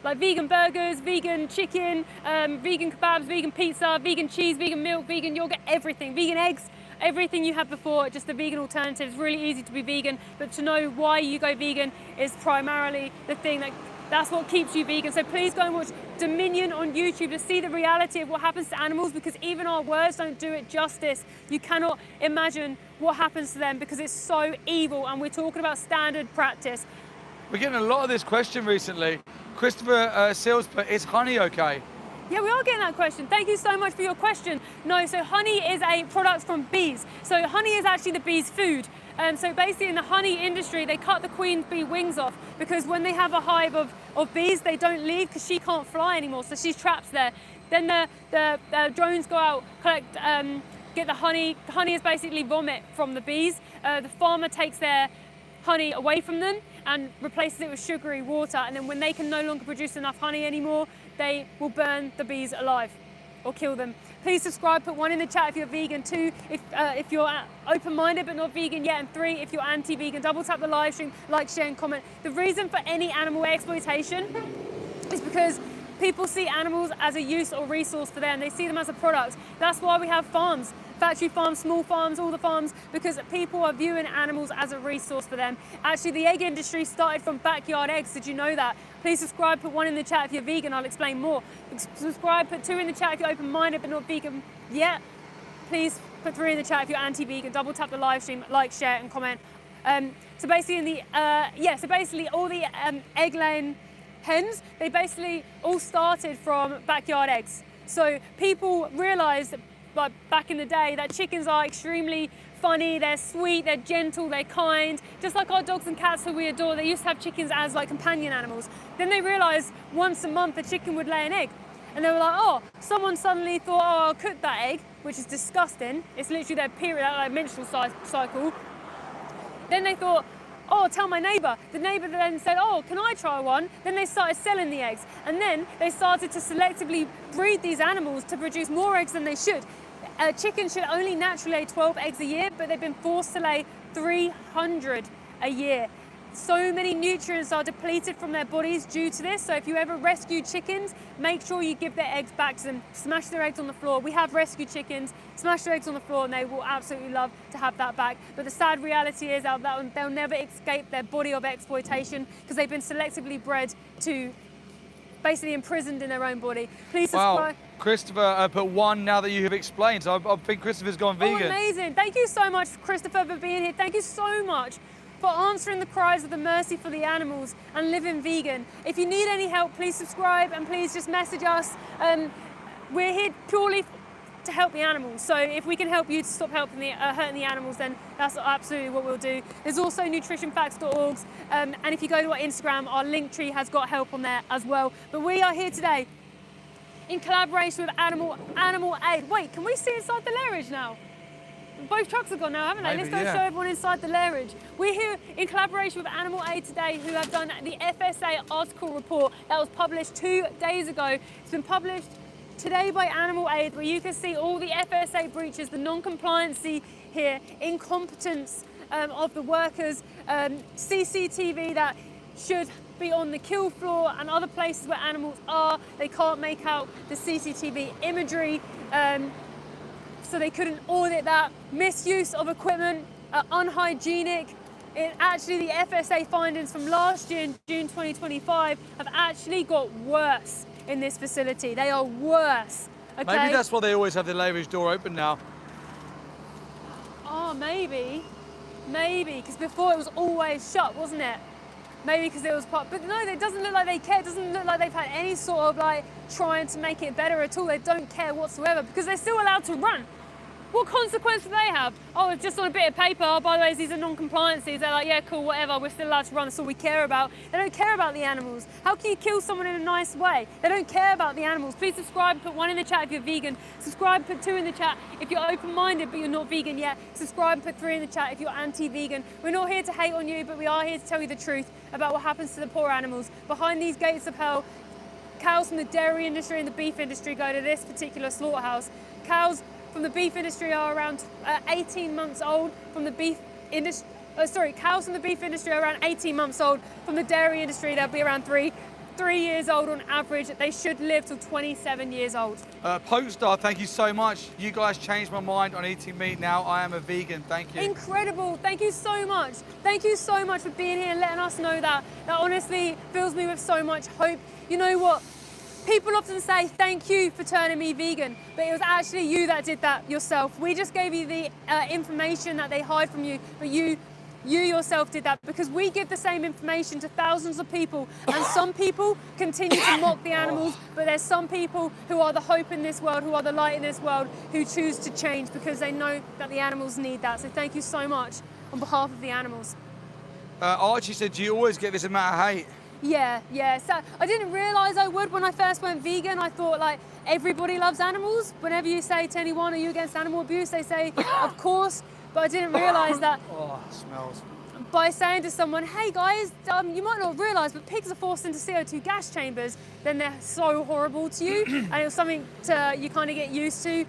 like vegan burgers, vegan chicken, vegan kebabs, vegan pizza, vegan cheese, vegan milk, vegan yogurt, everything, vegan eggs. Everything you had before, just a vegan alternative. It's really easy to be vegan, but to know why you go vegan is primarily the thing that's what keeps you vegan. So please go and watch Dominion on YouTube to see the reality of what happens to animals, because even our words don't do it justice. You cannot imagine what happens to them because it's so evil, and we're talking about standard practice. We're getting a lot of this question recently. Christopher Seals put, is honey okay? Yeah, we are getting that question. Thank you so much for your question. No, so honey is a product from bees. So honey is actually the bee's food. So basically in the honey industry, they cut the queen bee wings off because when they have a hive of bees, they don't leave because she can't fly anymore, so she's trapped there. Then the drones go out, collect, get the honey. The honey is basically vomit from the bees. The farmer takes their honey away from them and replaces it with sugary water, and then when they can no longer produce enough honey anymore, they will burn the bees alive or kill them. Please subscribe, put 1 in the chat if you're vegan, 2 if you're open-minded but not vegan yet, and 3 if you're anti-vegan. Double tap the live stream, like, share and comment. The reason for any animal exploitation is because people see animals as a use or resource for them. They see them as a product. That's why we have farms. Factory farms, small farms, all the farms, because people are viewing animals as a resource for them. Actually, the egg industry started from backyard eggs. Did you know that? Please subscribe, put 1 in the chat if you're vegan, I'll explain more. Subscribe, put 2 in the chat if you're open-minded but not vegan yet. Please put 3 in the chat if you're anti-vegan. Double tap the live stream, like, share and comment. So basically all the egg-laying hens, they basically all started from backyard eggs. So people realized that, like back in the day, that chickens are extremely funny, they're sweet, they're gentle, they're kind. Just like our dogs and cats who we adore, they used to have chickens as like companion animals. Then they realized once a month a chicken would lay an egg. And they were like, oh, someone suddenly thought, oh, I'll cook that egg, which is disgusting. It's literally their period, like menstrual cycle. Then they thought, oh, tell my neighbor. The neighbor then said, oh, can I try one? Then they started selling the eggs. And then they started to selectively breed these animals to produce more eggs than they should. Chickens should only naturally lay 12 eggs a year, but they've been forced to lay 300 a year. So many nutrients are depleted from their bodies due to this. So if you ever rescue chickens, make sure you give their eggs back to them. Smash their eggs on the floor. We have rescued chickens, smash their eggs on the floor, and they will absolutely love to have that back. But the sad reality is that they'll never escape their body of exploitation because they've been selectively bred to basically imprisoned in their own body. Please Wow, subscribe. Christopher put 1 now that you have explained. So I think Christopher's gone vegan. Oh, amazing. Thank you so much, Christopher, for being here. Thank you so much for answering the cries of the mercy for the animals and living vegan. If you need any help, please subscribe and please just message us. We're here purely to help the animals. So if we can help you to stop hurting the animals, then that's absolutely what we'll do. There's also nutritionfacts.org. And if you go to our Instagram, our link tree has got help on there as well. But we are here today in collaboration with Animal Aid. Wait, can we see inside the lairage now? Both trucks have gone now, haven't they? Maybe, Let's go yeah. show everyone inside the lairage. We're here in collaboration with Animal Aid today, who have done the FSA article report that was published 2 days ago. It's been published today by Animal Aid, where you can see all the FSA breaches, the non-compliancy here, incompetence of the workers, CCTV that should be on the kill floor and other places where animals are. They can't make out the CCTV imagery, so they couldn't audit that. Misuse of equipment, unhygienic. Actually, the FSA findings from last year in June 2025 have actually got worse in this facility. They are worse. Okay? Maybe that's why they always have the lairage door open now. Oh, maybe, because before it was always shut, wasn't it? Maybe because it was part, but no, it doesn't look like they care. It doesn't look like they've had any sort of like trying to make it better at all. They don't care whatsoever because they're still allowed to run. What consequence do they have? Oh, it's just on a bit of paper. Oh, by the way, these are non-compliances. They're like, yeah, cool, whatever. We're still allowed to run. That's all we care about. They don't care about the animals. How can you kill someone in a nice way? They don't care about the animals. Please subscribe. Put 1 in the chat if you're vegan. Subscribe. Put 2 in the chat if you're open-minded but you're not vegan yet. Subscribe. Put 3 in the chat if you're anti-vegan. We're not here to hate on you, but we are here to tell you the truth about what happens to the poor animals. Behind these gates of hell, cows from the dairy industry and the beef industry go to this particular slaughterhouse. Cows from the beef industry are around 18 months old. From the beef industry, cows from the beef industry are around 18 months old. From the dairy industry, they'll be around 3 years old on average. They should live till 27 years old. Pokestar, thank you so much. You guys changed my mind on eating meat. Now I am a vegan. Thank you. Incredible. Thank you so much. Thank you so much for being here and letting us know that. That honestly fills me with so much hope. You know what? People often say, thank you for turning me vegan, but it was actually you that did that yourself. We just gave you the information that they hide from you, but you yourself did that, because we give the same information to thousands of people, and some people continue to mock the animals, but there's some people who are the hope in this world, who are the light in this world, who choose to change because they know that the animals need that. So thank you so much on behalf of the animals. Archie said, do you always get this amount of hate? Yeah. So I didn't realise I would when I first went vegan. I thought like everybody loves animals. Whenever you say to anyone, are you against animal abuse? They say, of course. But I didn't realise that Oh, it smells. by saying to someone, hey guys, you might not realise, but pigs are forced into CO2 gas chambers, then they're so horrible to you. And it was something you kind of get used to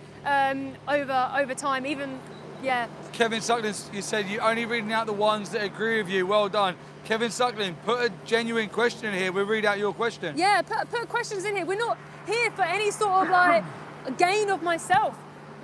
over time. Even, yeah. Kevin Suckling, you said you're only reading out the ones that agree with you. Well done. Kevin Suckling, put a genuine question in here. We'll read out your question. Yeah, put questions in here. We're not here for any sort of like gain of myself.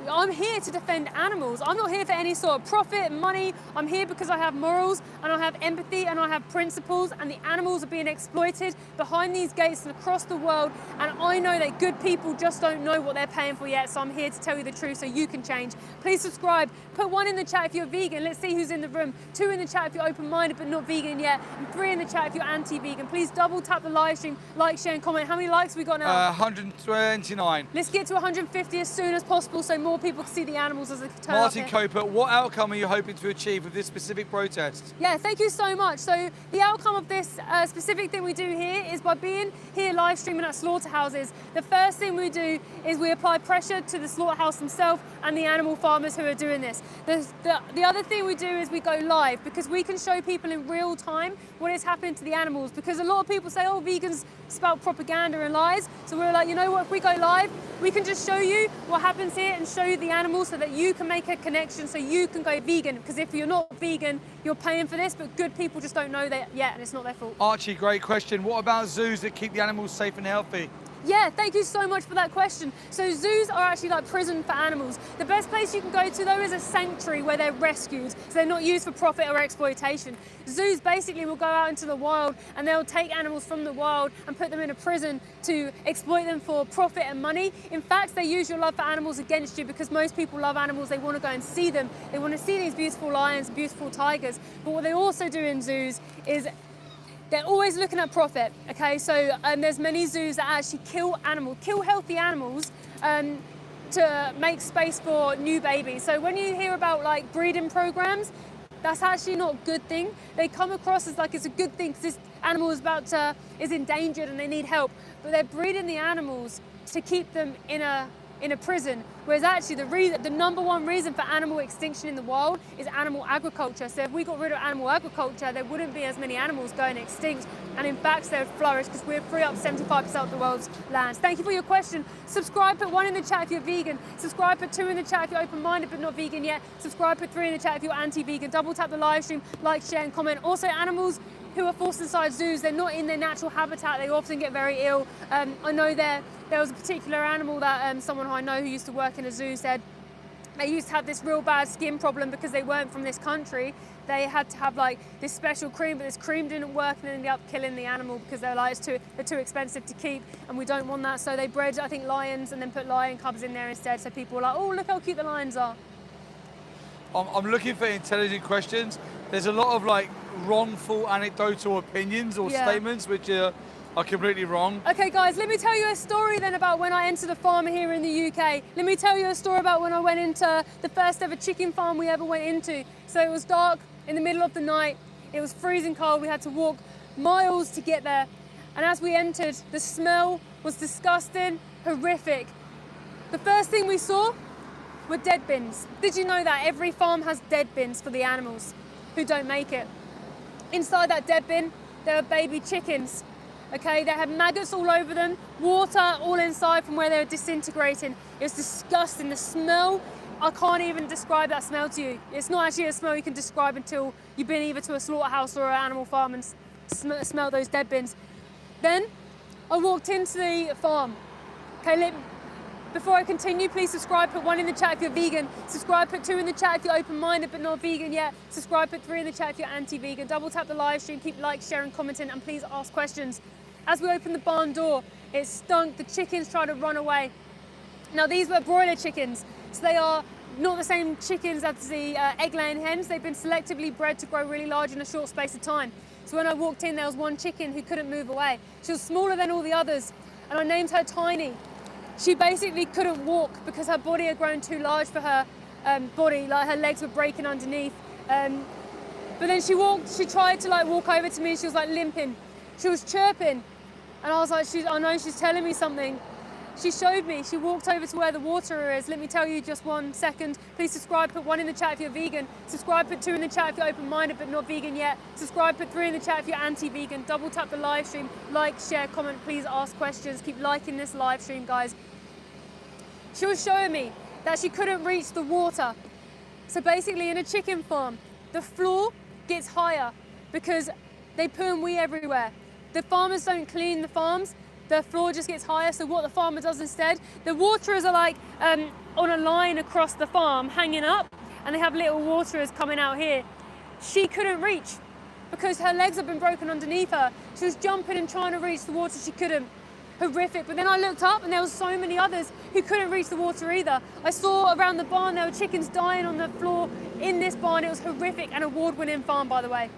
I'm here to defend animals. I'm not here for any sort of profit, money. I'm here because I have morals and I have empathy and I have principles, and the animals are being exploited behind these gates and across the world. And I know that good people just don't know what they're paying for yet. So I'm here to tell you the truth so you can change. Please subscribe. Put 1 in the chat if you're vegan. Let's see who's in the room. 2 in the chat if you're open-minded but not vegan yet. And 3 in the chat if you're anti-vegan. Please double tap the live stream, like, share and comment. How many likes we got now? 129. Let's get to 150 as soon as possible so more people can see the animals as they turn up Martin here. Coper, what outcome are you hoping to achieve with this specific protest? Yeah, thank you so much. So the outcome of this specific thing we do here is by being here live streaming at slaughterhouses. The first thing we do is we apply pressure to the slaughterhouse themselves and the animal farmers who are doing this. The other thing we do is we go live, because we can show people in real time what is happening to the animals, because a lot of people say, oh, vegans spout propaganda and lies. So we're like, you know what, if we go live, we can just show you what happens here and show you the animals so that you can make a connection, so you can go vegan. Because if you're not vegan, you're paying for this, but good people just don't know that yet, and it's not their fault. Archie, great question. What about zoos that keep the animals safe and healthy? Yeah, thank you so much for that question. So zoos are actually like prison for animals. The best place you can go to though is a sanctuary where they're rescued, so they're not used for profit or exploitation. Zoos basically will go out into the wild and they'll take animals from the wild and put them in a prison to exploit them for profit and money. In fact, they use your love for animals against you because most people love animals, they want to go and see them. They want to see these beautiful lions, beautiful tigers. But what they also do in zoos is they're always looking at profit, okay? So there's many zoos that actually kill healthy animals to make space for new babies. So when you hear about like breeding programs, that's actually not a good thing. They come across as like it's a good thing because this animal is endangered and they need help. But they're breeding the animals to keep them in a prison, whereas actually the number one reason for animal extinction in the wild is animal agriculture. So if we got rid of animal agriculture, there wouldn't be as many animals going extinct, and in fact they would flourish because we'd free up 75% of the world's lands. Thank you for your question. Subscribe, put 1 in the chat if you're vegan. Subscribe, put 2 in the chat if you're open-minded but not vegan yet. Subscribe, put 3 in the chat if you're anti-vegan. Double tap the live stream, like, share and comment. Also, animals who are forced inside zoos, they're not in their natural habitat, they often get very ill. I know there was a particular animal that someone who I know who used to work in a zoo said they used to have this real bad skin problem because they weren't from this country. They had to have like this special cream, but this cream didn't work and ended up killing the animal because they're like, they're too expensive to keep and we don't want that. So they bred, I think, lions and then put lion cubs in there instead. So people were like, oh, look how cute the lions are. I'm looking for intelligent questions. There's a lot of like wrongful anecdotal opinions or statements which are completely wrong. Okay guys, let me tell you a story then about when I entered a farm here in the UK. Let me tell you a story about when I went into the first ever chicken farm we ever went into. So it was dark in the middle of the night, it was freezing cold, we had to walk miles to get there. And as we entered, the smell was disgusting, horrific. The first thing we saw were dead bins. Did you know that every farm has dead bins for the animals who don't make it? Inside that dead bin, there were baby chickens. Okay, they had maggots all over them, water all inside from where they were disintegrating. It was disgusting. The smell, I can't even describe that smell to you. It's not actually a smell you can describe until you've been either to a slaughterhouse or an animal farm and smell those dead bins. Then I walked into the farm. Okay, before I continue, please subscribe, put 1 in the chat if you're vegan. Subscribe, put 2 in the chat if you're open-minded but not vegan yet. Subscribe, put 3 in the chat if you're anti-vegan. Double tap the live stream, keep like, sharing, commenting, and please ask questions. As we opened the barn door, it stunk. The chickens tried to run away. Now these were broiler chickens, so they are not the same chickens as the egg-laying hens. They've been selectively bred to grow really large in a short space of time. So when I walked in, there was one chicken who couldn't move away. She was smaller than all the others, and I named her Tiny. She basically couldn't walk because her body had grown too large for her body, like her legs were breaking underneath. But then she tried to like walk over to me and she was like limping. She was chirping and I was like, I know she's telling me something. She showed me, she walked over to where the water is. Let me tell you just 1 second. Please subscribe, put 1 in the chat if you're vegan. Subscribe, put 2 in the chat if you're open-minded but not vegan yet. Subscribe, put 3 in the chat if you're anti-vegan. Double tap the live stream, like, share, comment, please ask questions. Keep liking this live stream, guys. She was showing me that she couldn't reach the water. So basically in a chicken farm, the floor gets higher because they poo and wee everywhere. The farmers don't clean the farms, the floor just gets higher. So what the farmer does instead, the waterers are like on a line across the farm hanging up and they have little waterers coming out here. She couldn't reach because her legs have been broken underneath her. She was jumping and trying to reach the water, she couldn't. Horrific. But then I looked up and there was so many others who couldn't reach the water either. I saw around the barn there were chickens dying on the floor in this barn. It was horrific, an award-winning farm, by the way.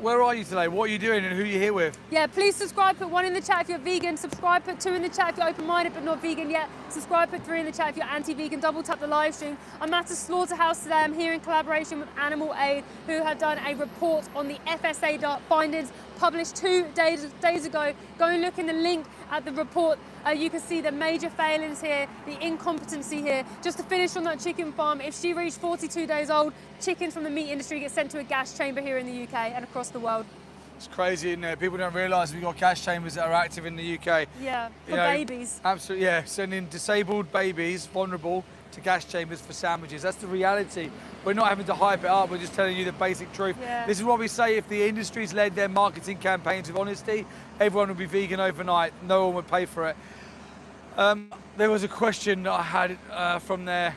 Where are you today? What are you doing and who are you here with? Yeah, please subscribe, put 1 in the chat if you're vegan. Subscribe, put 2 in the chat if you're open-minded but not vegan yet. Subscribe, put 3 in the chat if you're anti-vegan. Double tap the live stream. I'm at a slaughterhouse today. I'm here in collaboration with Animal Aid, who had done a report on the FSA findings published 2 days ago. Go and look in the link at the report. You can see the major failings here, the incompetency here. Just to finish on that chicken farm, if she reached 42 days old, chickens from the meat industry get sent to a gas chamber here in the UK and across the world. It's crazy, isn't it? People don't realise we've got gas chambers that are active in the UK. Yeah, for babies. Absolutely, yeah. Sending disabled babies, vulnerable, to gas chambers for sandwiches. That's the reality. We're not having to hype it up, we're just telling you the basic truth. Yeah. This is what we say, if the industries led their marketing campaigns with honesty, everyone would be vegan overnight, no one would pay for it. There was a question that I had from there.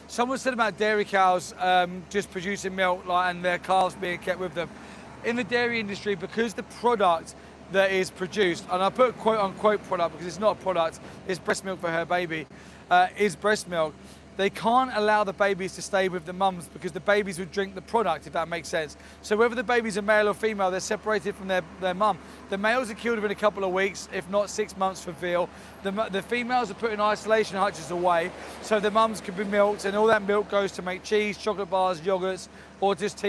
Someone said about dairy cows just producing milk and their calves being kept with them. In the dairy industry, because the product that is produced, and I put quote unquote product because it's not a product, it's breast milk for her baby, is breast milk. They can't allow the babies to stay with the mums because the babies would drink the product, if that makes sense. So whether the babies are male or female, they're separated from their mum. The males are killed within a couple of weeks, if not 6 months for veal. The females are put in isolation hutches away, so the mums can be milked, and all that milk goes to make cheese, chocolate bars, yogurts, or just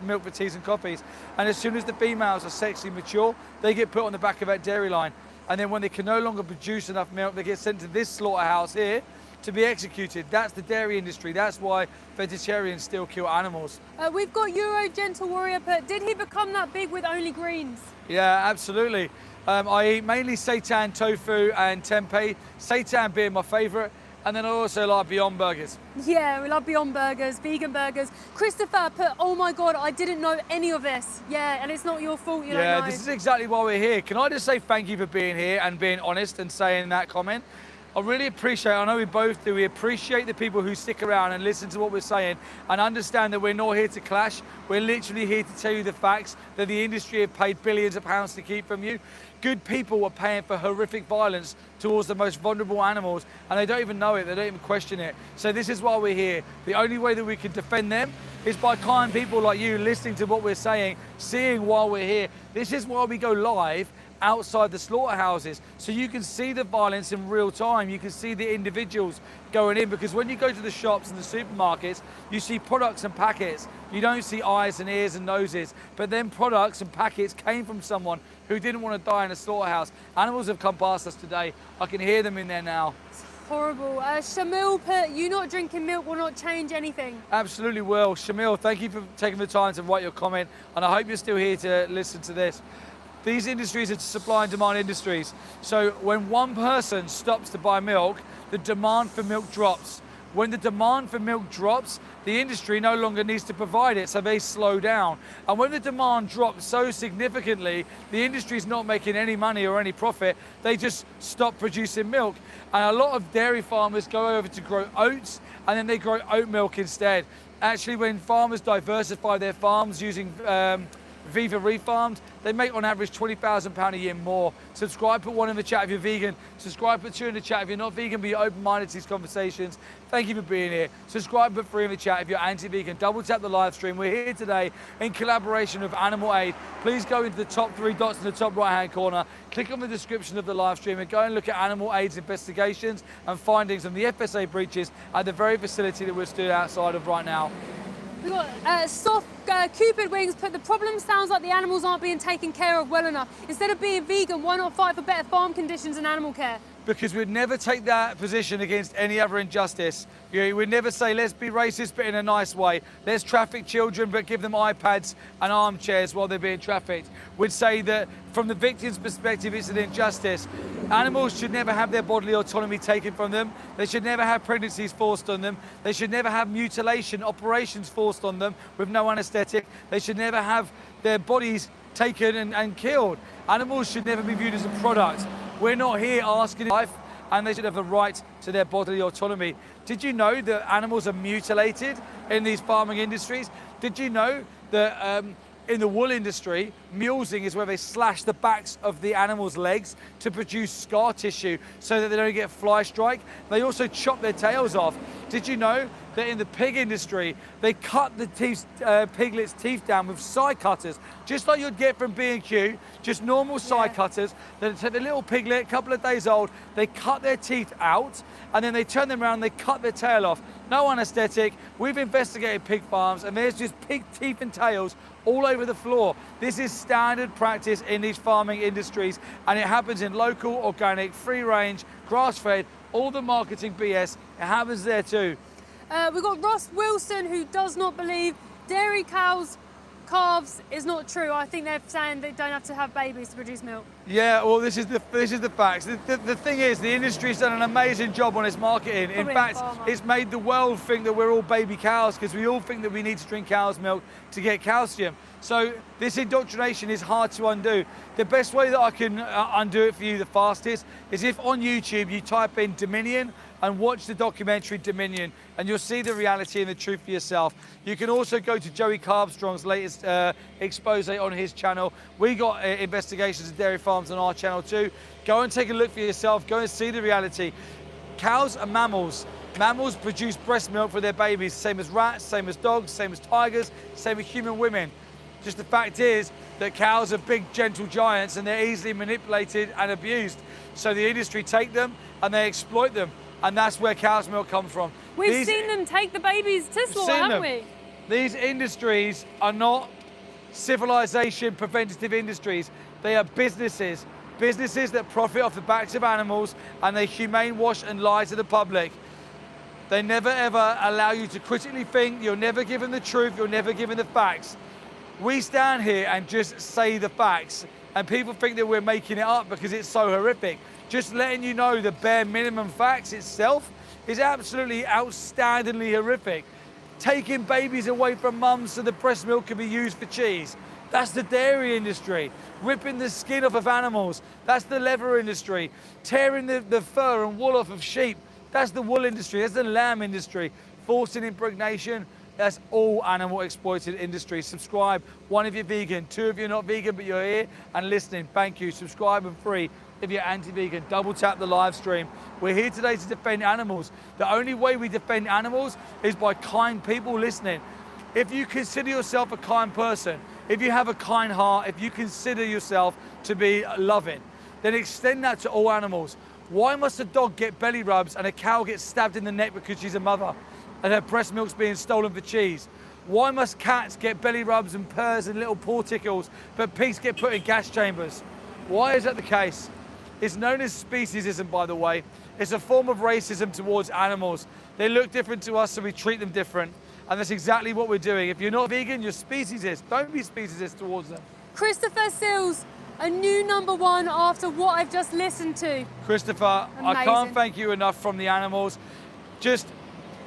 milk for teas and coffees. And as soon as the females are sexually mature, they get put on the back of that dairy line. And then when they can no longer produce enough milk, they get sent to this slaughterhouse here to be executed. That's the dairy industry. That's why vegetarians still kill animals. We've got Euro Gentle Warrior, but did he become that big with only greens? Yeah, absolutely. I eat mainly seitan, tofu and tempeh. Seitan being my favourite. And then I also like Beyond Burgers. Yeah, we love Beyond Burgers, vegan burgers. Christopher put, oh my God, I didn't know any of this. Yeah, and it's not your fault, you don't know. Yeah, this is exactly why we're here. Can I just say thank you for being here and being honest and saying that comment? I really appreciate, I know we both do, we appreciate the people who stick around and listen to what we're saying and understand that we're not here to clash. We're literally here to tell you the facts that the industry have paid billions of pounds to keep from you. Good people are paying for horrific violence towards the most vulnerable animals, and they don't even know it, they don't even question it. So this is why we're here. The only way that we can defend them is by kind people like you listening to what we're saying, seeing why we're here. This is why we go live outside the slaughterhouses, so you can see the violence in real time. You can see the individuals going in, because when you go to the shops and the supermarkets, you see products and packets. You don't see eyes and ears and noses, but then products and packets came from someone who didn't want to die in a slaughterhouse. Animals have come past us today. I can hear them in there now. It's horrible. Shamil put, you not drinking milk will not change anything. Absolutely will. Shamil, thank you for taking the time to write your comment, and I hope you're still here to listen to this. These industries are supply and demand industries. So when one person stops to buy milk, the demand for milk drops. When the demand for milk drops, the industry no longer needs to provide it, so they slow down. And when the demand drops so significantly, the industry is not making any money or any profit, they just stop producing milk. And a lot of dairy farmers go over to grow oats, and then they grow oat milk instead. Actually, when farmers diversify their farms using Viva Refarmed, they make on average £20,000 a year more. Subscribe, put 1 in the chat if you're vegan. Subscribe, put 2 in the chat if you're not vegan, but you're open-minded to these conversations. Thank you for being here. Subscribe, put 3 in the chat if you're anti-vegan. Double tap the live stream. We're here today in collaboration with Animal Aid. Please go into the top 3 dots in the top right-hand corner. Click on the description of the live stream and go and look at Animal Aid's investigations and findings on the FSA breaches at the very facility that we're stood outside of right now. We've got soft Cupid Wings put, the problem sounds like the animals aren't being taken care of well enough. Instead of being vegan, why not fight for better farm conditions and animal care? Because we'd never take that position against any other injustice. We'd never say, let's be racist, but in a nice way. Let's traffic children, but give them iPads and armchairs while they're being trafficked. We'd say that from the victim's perspective, it's an injustice. Animals should never have their bodily autonomy taken from them. They should never have pregnancies forced on them. They should never have mutilation operations forced on them with no anesthetic. They should never have their bodies taken and killed. Animals should never be viewed as a product. We're not here asking life, and they should have the right to their bodily autonomy. Did you know that animals are mutilated in these farming industries? Did you know that in the wool industry, mulesing is where they slash the backs of the animal's legs to produce scar tissue so that they don't get fly strike? They also chop their tails off. Did you know that in the pig industry, they cut the piglet's teeth down with side cutters, just like you'd get from B&Q, just normal side cutters. Then take the little piglet, a couple of days old, they cut their teeth out, and then they turn them around, they cut their tail off. No anesthetic. We've investigated pig farms, and there's just pig teeth and tails all over the floor. This is standard practice in these farming industries, and it happens in local, organic, free range, grass-fed, all the marketing BS, it happens there too. We've got Ross Wilson, who does not believe dairy cows calves is not true. I think they're saying they don't have to have babies to produce milk. Yeah, well, this is the facts. The thing is, the industry's done an amazing job on its marketing. In Probably fact, farmer. it's made the world think that we're all baby cows because we all think that we need to drink cow's milk to get calcium. So this indoctrination is hard to undo. The best way that I can undo it for you the fastest is if on YouTube you type in Dominion and watch the documentary Dominion, and you'll see the reality and the truth for yourself. You can also go to Joey Carbstrong's latest expose on his channel. We got investigations of dairy farms on our channel too. Go and take a look for yourself. Go and see the reality. Cows are mammals. Mammals produce breast milk for their babies, same as rats, same as dogs, same as tigers, same as human women. Just the fact is that cows are big, gentle giants and they're easily manipulated and abused. So the industry take them and they exploit them. And that's where cow's milk come from. We've seen them take the babies to slaughter, haven't we? These industries are not civilization preventative industries. They are businesses. Businesses that profit off the backs of animals and they humane wash and lie to the public. They never ever allow you to critically think. You're never given the truth. You're never given the facts. We stand here and just say the facts. And people think that we're making it up because it's so horrific. Just letting you know the bare minimum facts itself is absolutely outstandingly horrific. Taking babies away from mums so the breast milk can be used for cheese. That's the dairy industry. Ripping the skin off of animals. That's the leather industry. Tearing the fur and wool off of sheep. That's the wool industry. That's the lamb industry. Forcing impregnation. That's all animal exploited industry. Subscribe. One if you're vegan, two if you're not vegan but you're here and listening. Thank you. Subscribe and free. If you're anti-vegan, double tap the live stream. We're here today to defend animals. The only way we defend animals is by kind people listening. If you consider yourself a kind person, if you have a kind heart, if you consider yourself to be loving, then extend that to all animals. Why must a dog get belly rubs and a cow get stabbed in the neck because she's a mother and her breast milk's being stolen for cheese? Why must cats get belly rubs and purrs and little paw tickles, but pigs get put in gas chambers? Why is that the case? It's known as speciesism, by the way. It's a form of racism towards animals. They look different to us, so we treat them different. And that's exactly what we're doing. If you're not vegan, you're speciesist. Don't be speciesist towards them. Christopher Sills, a new #1 after what I've just listened to. Christopher, I can't Amazing. thank you enough from the animals. Just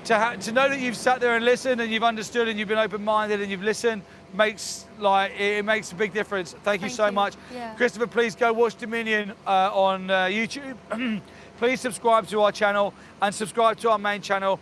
to know that you've sat there and listened and you've understood and you've been open-minded and you've listened makes it makes a big difference. Thank you so much. Yeah. Christopher, please go watch Dominion on YouTube. Please subscribe to our channel and subscribe to our main channel.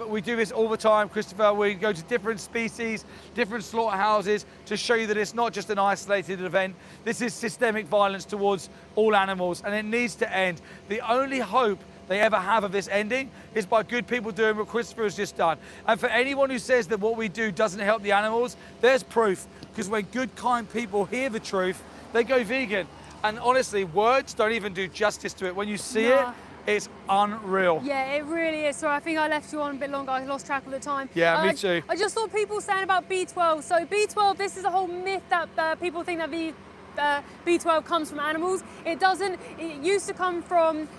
We do this all the time, Christopher. We go to different species, different slaughterhouses to show you that it's not just an isolated event. This is systemic violence towards all animals and it needs to end. The only hope they ever have of this ending is by good people doing what Christopher has just done. And for anyone who says that what we do doesn't help the animals, there's proof. Because when good, kind people hear the truth, they go vegan. And honestly, words don't even do justice to it. When you see it, it's unreal. Yeah, it really is. Sorry, I think I left you on a bit longer. I lost track of the time. Yeah, me too. I just saw people saying about B12. So B12, this is a whole myth that people think that B12 comes from animals. It doesn't. It used to come from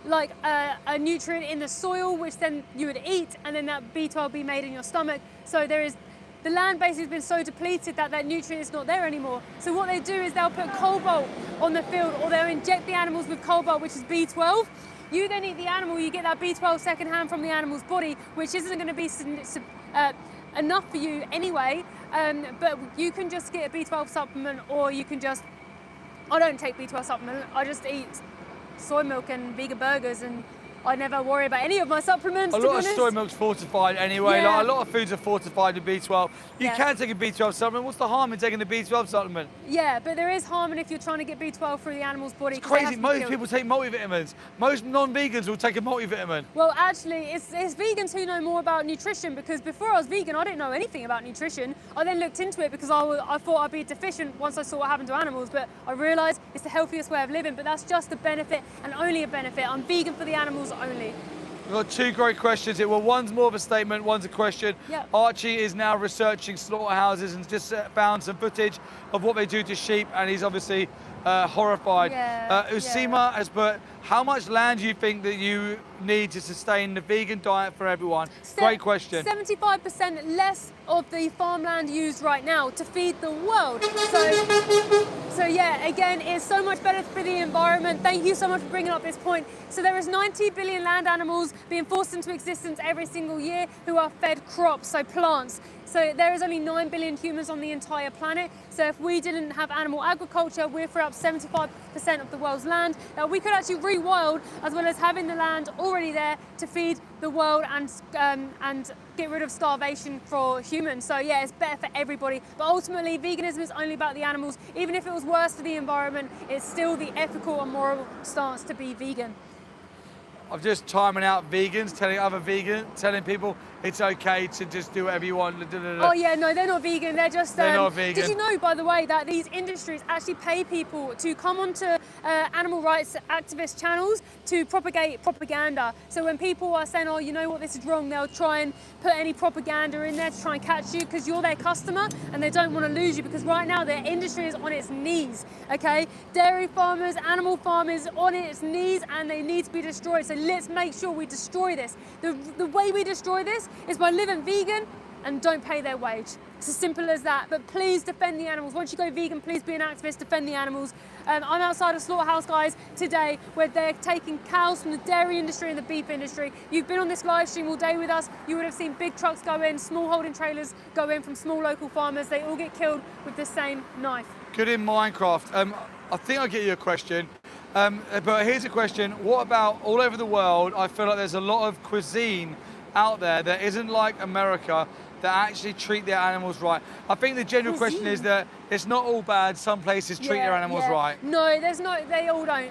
like a nutrient in the soil, which then you would eat, and then that B12 be made in your stomach. So the land base has been so depleted that that nutrient is not there anymore. So what they do is they'll put cobalt on the field, or they'll inject the animals with cobalt, which is B12. You then eat the animal, you get that B12 secondhand from the animal's body, which isn't going to be enough for you anyway. But you can just get a B12 supplement, or you can just, I don't take B12 supplement, I just eat soy milk and vegan burgers, and I never worry about any of my supplements. A lot of soy milk's fortified anyway. Yeah. Like, a lot of foods are fortified with B12. You can take a B12 supplement. What's the harm in taking a B12 supplement? Yeah, but there is harm if you're trying to get B12 through the animal's body. It's crazy. Most people take multivitamins. Most non-vegans will take a multivitamin. Well, actually, it's vegans who know more about nutrition, because before I was vegan, I didn't know anything about nutrition. I then looked into it because I thought I'd be deficient once I saw what happened to animals, but I realised it's the healthiest way of living, but that's just a benefit and only a benefit. I'm vegan for the animals only. We've got two great questions here. Well, one's more of a statement, one's a question. Yep. Archie is now researching slaughterhouses and just found some footage of what they do to sheep, and he's obviously horrified. Yeah, Usima has put How much land do you think that you need to sustain the vegan diet for everyone? Great question. 75% less of the farmland used right now to feed the world. So yeah, again, it's so much better for the environment. Thank you so much for bringing up this point. So there is 90 billion land animals being forced into existence every single year who are fed crops, so plants. So there is only 9 billion humans on the entire planet. So if we didn't have animal agriculture, we'd free up 75% of the world's land that we could actually rewild, as well as having the land already there to feed the world and get rid of starvation for humans. So yeah, it's better for everybody. But ultimately, veganism is only about the animals. Even if it was worse for the environment, it's still the ethical and moral stance to be vegan. I'm just timing out vegans, telling people it's okay to just do whatever you want. Oh yeah, no, they're not vegan. They're just. They're not vegan. Did you know, by the way, that these industries actually pay people to come onto animal rights activist channels to propagate propaganda? So when people are saying, "Oh, you know what, this is wrong," they'll try and put any propaganda in there to try and catch you because you're their customer and they don't want to lose you, because right now their industry is on its knees. Okay, dairy farmers, animal farmers on its knees, and they need to be destroyed. So let's make sure we destroy this. The way we destroy this is by living vegan and don't pay their wage. It's as simple as that. But please defend the animals. Once you go vegan, please be an activist, defend the animals. I'm outside a slaughterhouse, guys, today, where they're taking cows from the dairy industry and the beef industry. You've been on this live stream all day with us. You would have seen big trucks go in, small holding trailers go in from small local farmers. They all get killed with the same knife. Good in Minecraft. I think I'll get you a question. But here's a question. What about all over the world? I feel like there's a lot of cuisine out there that isn't like America, that actually treat their animals right. I think the general question is that it's not all bad. Some places treat their animals right. No, there's no, they all don't.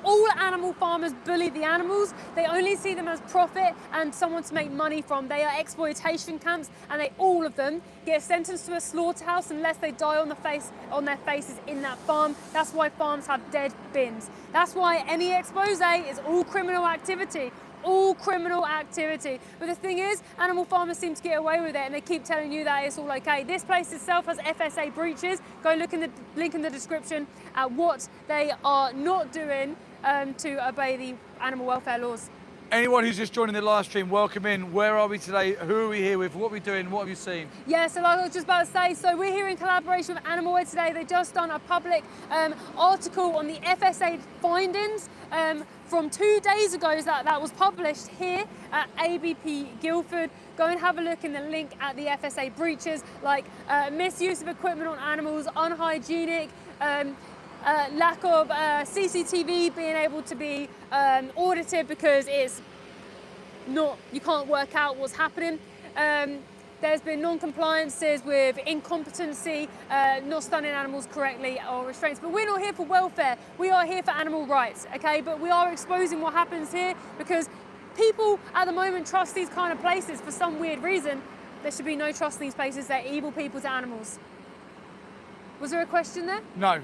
All animal farmers bully the animals. They only see them as profit and someone to make money from. They are exploitation camps, and they, all of them, get sentenced to a slaughterhouse unless they die on their faces in that farm. That's why farms have dead bins. That's why any expose is all criminal activity. All criminal activity. But the thing is, animal farmers seem to get away with it, and they keep telling you that it's all okay. This place itself has FSA breaches. Go look in the link in the description at what they are not doing to obey the animal welfare laws. Anyone who's just joining the live stream, welcome in. Where are we today? Who are we here with? What are we doing? What have you seen? Yeah, so like I was just about to say, so we're here in collaboration with Animalware today. They've just done a public article on the FSA findings from 2 days ago that was published here at ABP Guildford. Go and have a look in the link at the FSA breaches, like misuse of equipment on animals, unhygienic, lack of CCTV being able to be audited because it's not, you can't work out what's happening. There's been non-compliances with incompetency, not stunning animals correctly or restraints. But we're not here for welfare. We are here for animal rights, okay? But we are exposing what happens here because people at the moment trust these kind of places for some weird reason. There should be no trust in these places. They're evil people to animals. Was there a question there? No.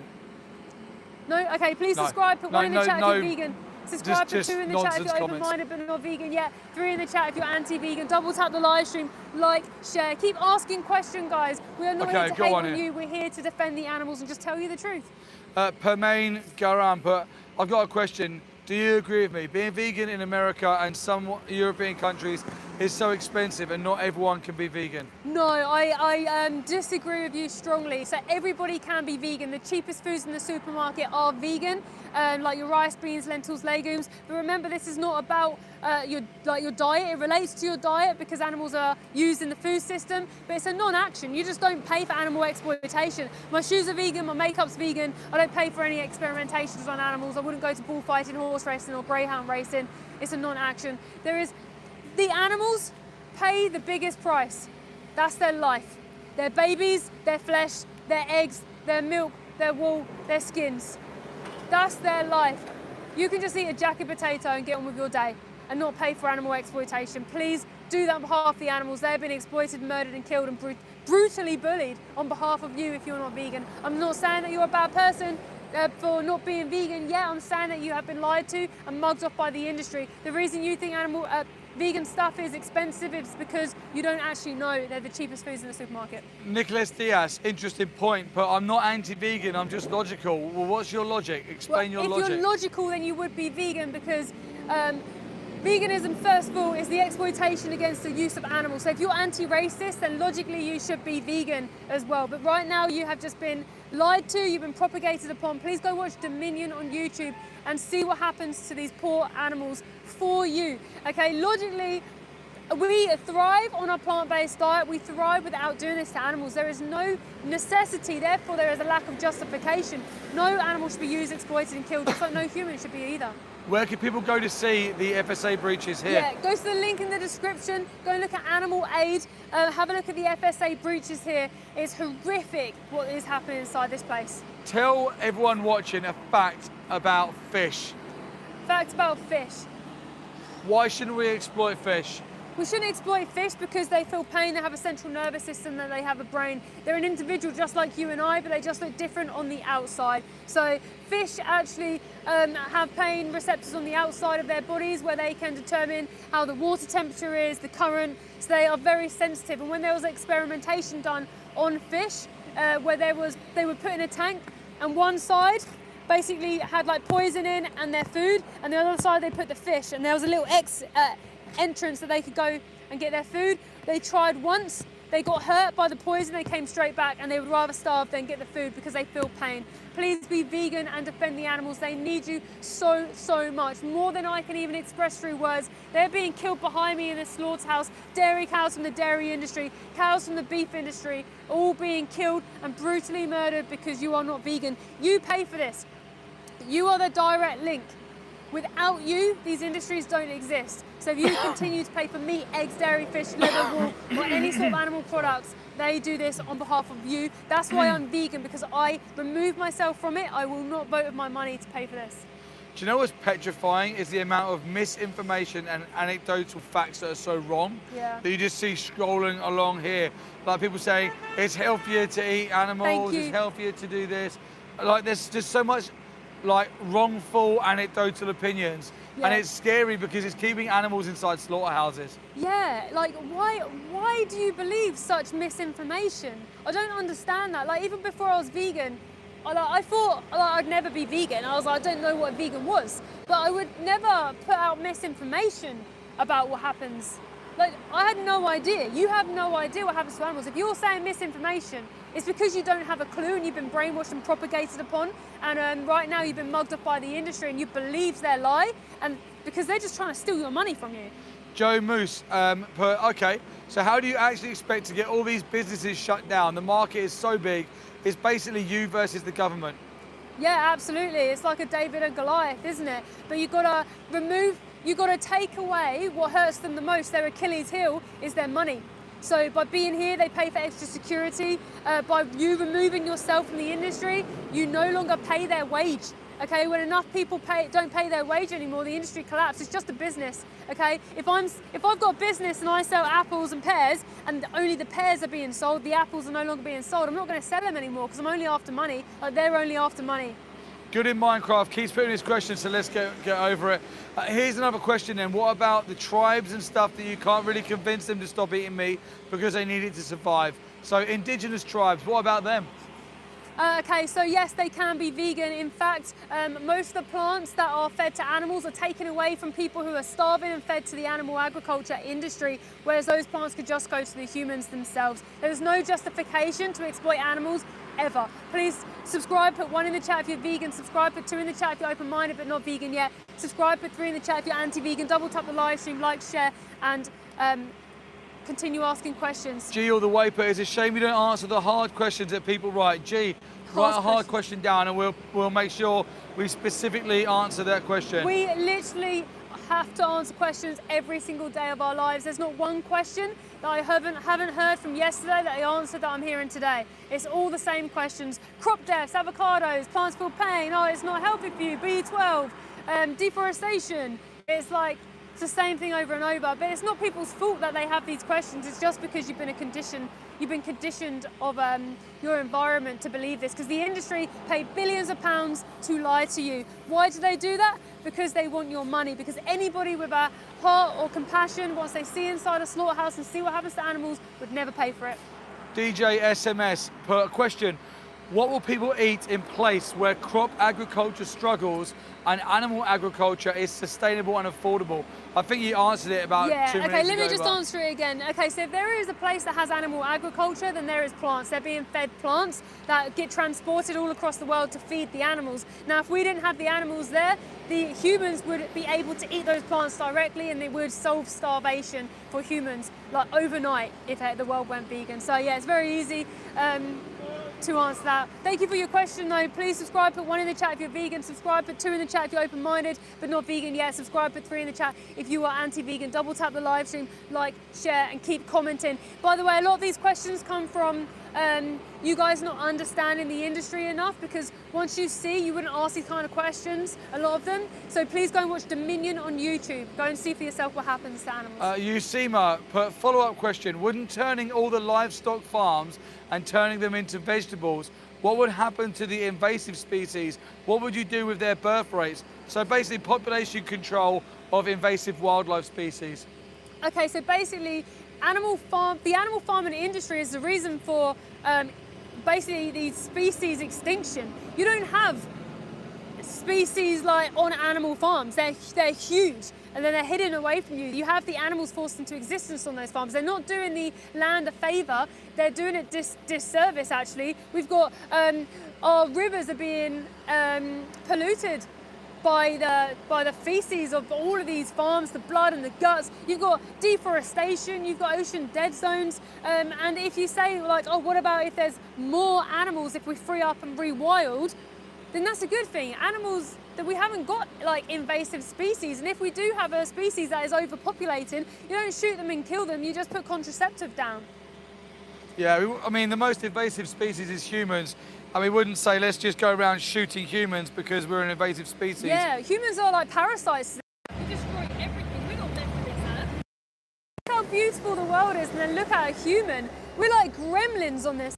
No? Okay, please subscribe, put one in the chat if you're vegan. Subscribe, put 2 in the chat if you're open-minded but not vegan yet. 3 in the chat if you're anti-vegan. Double tap the live stream, like, share. Keep asking questions, guys. We are not here to hate on you. We're here to defend the animals and just tell you the truth. Permain Garam, but I've got a question. Do you agree with me? Being vegan in America and some European countries is so expensive and not everyone can be vegan. No, I disagree with you strongly. So everybody can be vegan. The cheapest foods in the supermarket are vegan, like your rice, beans, lentils, legumes. But remember, this is not about your diet. It relates to your diet because animals are used in the food system, but it's a non-action. You just don't pay for animal exploitation. My shoes are vegan, my makeup's vegan. I don't pay for any experimentations on animals. I wouldn't go to bullfighting, horse racing or greyhound racing. It's a non-action. The animals pay the biggest price. That's their life. Their babies, their flesh, their eggs, their milk, their wool, their skins. That's their life. You can just eat a jacket potato and get on with your day and not pay for animal exploitation. Please do that on behalf of the animals. They've been exploited, murdered and killed and brutally bullied on behalf of you if you're not vegan. I'm not saying that you're a bad person for not being vegan. Yeah, I'm saying that you have been lied to and mugged off by the industry. The reason you think vegan stuff is expensive, it's because you don't actually know they're the cheapest foods in the supermarket. Nicholas Diaz, interesting point, but I'm not anti-vegan, I'm just logical. Well, what's your logic? Explain your logic. If you're logical, then you would be vegan, because veganism, first of all, is the exploitation against the use of animals. So if you're anti-racist, then logically you should be vegan as well. But right now you have just been lied to, you've been propagated upon. Please go watch Dominion on YouTube and see what happens to these poor animals for you. Okay, logically, we thrive on a plant-based diet. We thrive without doing this to animals. There is no necessity, therefore there is a lack of justification. No animal should be used, exploited and killed, just like no human should be either. Where can people go to see the FSA breaches here? Yeah, go to the link in the description, go and look at animal aid, have a look at the FSA breaches here. It's horrific what is happening inside this place. Tell everyone watching a fact about fish. Fact about fish. Why shouldn't we exploit fish? We shouldn't exploit fish because they feel pain, they have a central nervous system, that they have a brain. They're an individual just like you and I, but they just look different on the outside. So fish actually have pain receptors on the outside of their bodies where they can determine how the water temperature is, the current, so they are very sensitive. And when there was experimentation done on fish, where they were put in a tank, and one side basically had like poison in and their food, and the other side they put the fish, and there was a little entrance that they could go and get their food. They tried once, they got hurt by the poison, they came straight back, and they would rather starve than get the food because they feel pain. Please be vegan and defend the animals. They need you so, so much, more than I can even express through words. They're being killed behind me in the slaughterhouse. Dairy cows from the dairy industry, cows from the beef industry, all being killed and brutally murdered because you are not vegan. You pay for this. You are the direct link. Without you, these industries don't exist. So if you continue to pay for meat, eggs, dairy, fish, liver, wool, or any sort of animal products, they do this on behalf of you. That's why I'm vegan, because I remove myself from it. I will not vote with my money to pay for this. Do you know what's petrifying is the amount of misinformation and anecdotal facts that are so wrong? Yeah. That you just see scrolling along here. Like people saying, it's healthier to eat animals, it's healthier to do this. Like there's just so much like wrongful anecdotal opinions, and it's scary because it's keeping animals inside slaughterhouses. Yeah, like why do you believe such misinformation? I don't understand that. Like even before I was vegan, I thought I'd never be vegan. I was like, I don't know what vegan was, but I would never put out misinformation about what happens. Like I had no idea. You have no idea what happens to animals. If you're saying misinformation, it's because you don't have a clue and you've been brainwashed and propagated upon, and right now you've been mugged up by the industry and you believe their lie, and because they're just trying to steal your money from you. Joe Moose, okay, so how do you actually expect to get all these businesses shut down? The market is so big, it's basically you versus the government. Yeah, absolutely. It's like a David and Goliath, isn't it? But you've got to take away what hurts them the most. Their Achilles heel is their money. So by being here, they pay for extra security. By you removing yourself from the industry, you no longer pay their wage. Okay, when enough people don't pay their wage anymore, the industry collapses. It's just a business. Okay, if I've got a business and I sell apples and pears, and only the pears are being sold, the apples are no longer being sold, I'm not going to sell them anymore because I'm only after money. Like they're only after money. Good in Minecraft keeps putting his questions, so let's get over it. Here's another question then. What about the tribes and stuff that you can't really convince them to stop eating meat because they need it to survive? So indigenous tribes, what about them? Okay, so yes, they can be vegan. In fact, most of the plants that are fed to animals are taken away from people who are starving and fed to the animal agriculture industry, whereas those plants could just go to the humans themselves. There's no justification to exploit animals ever. Please subscribe, put 1 in the chat if you're vegan, subscribe, put 2 in the chat if you're open-minded but not vegan yet, subscribe, put 3 in the chat if you're anti-vegan, double tap the live stream, like, share, and continue asking questions. G all the way, but it's a shame you don't answer the hard questions that people write. G, write a hard question down and we'll make sure we specifically answer that question. We literally have to answer questions every single day of our lives. There's not one question that I haven't heard from yesterday that I answered that I'm hearing today. It's all the same questions. Crop deaths, avocados, plants feel pain, oh, it's not healthy for you, B12, deforestation. It's like, It's the same thing over and over, but it's not people's fault that they have these questions. It's just because you've been conditioned of your environment to believe this, because the industry pay billions of pounds to lie to you. Why do they do that? Because they want your money, because anybody with a heart or compassion, once they see inside a slaughterhouse and see what happens to animals, would never pay for it. DJ SMS put a question. What will people eat in place where crop agriculture struggles and animal agriculture is sustainable and affordable? I think you answered it about 2 minutes ago. Okay, let me just answer it again. Okay, so if there is a place that has animal agriculture, then there is plants. They're being fed plants that get transported all across the world to feed the animals. Now, if we didn't have the animals there, the humans would be able to eat those plants directly, and it would solve starvation for humans, like overnight, if the world went vegan. So yeah, it's very easy to answer that. Thank you for your question though. Please subscribe, put 1 in the chat if you're vegan, subscribe, put 2 in the chat if you're open-minded but not vegan yet, subscribe, put 3 in the chat if you are anti-vegan. Double tap the live stream, like, share and keep commenting. By the way, a lot of these questions come from you guys not understanding the industry enough, because once you see, you wouldn't ask these kind of questions, a lot of them. So please go and watch Dominion on YouTube. Go and see for yourself what happens to animals. Yusima put follow-up question. Wouldn't turning all the livestock farms and turning them into vegetables, what would happen to the invasive species? What would you do with their birth rates? So basically population control of invasive wildlife species. Okay, so basically the animal farming industry is the reason for basically the species extinction. You don't have species like on animal farms. They're huge, and then they're hidden away from you. You have the animals forced into existence on those farms. They're not doing the land a favour. They're doing it disservice, actually. We've got our rivers are being polluted by the feces of all of these farms, the blood and the guts. You've got deforestation, you've got ocean dead zones, and if you say like, oh, what about if there's more animals, if we free up and rewild, then that's a good thing. Animals, that we haven't got like invasive species, and if we do have a species that is overpopulating, you don't shoot them and kill them, you just put contraceptive down. Yeah, I mean, the most invasive species is humans. And we wouldn't say, let's just go around shooting humans because we're an invasive species. Yeah, humans are like parasites. We destroy everything. We're not meant for this earth. Look how beautiful the world is, and then look at a human. We're like gremlins on this.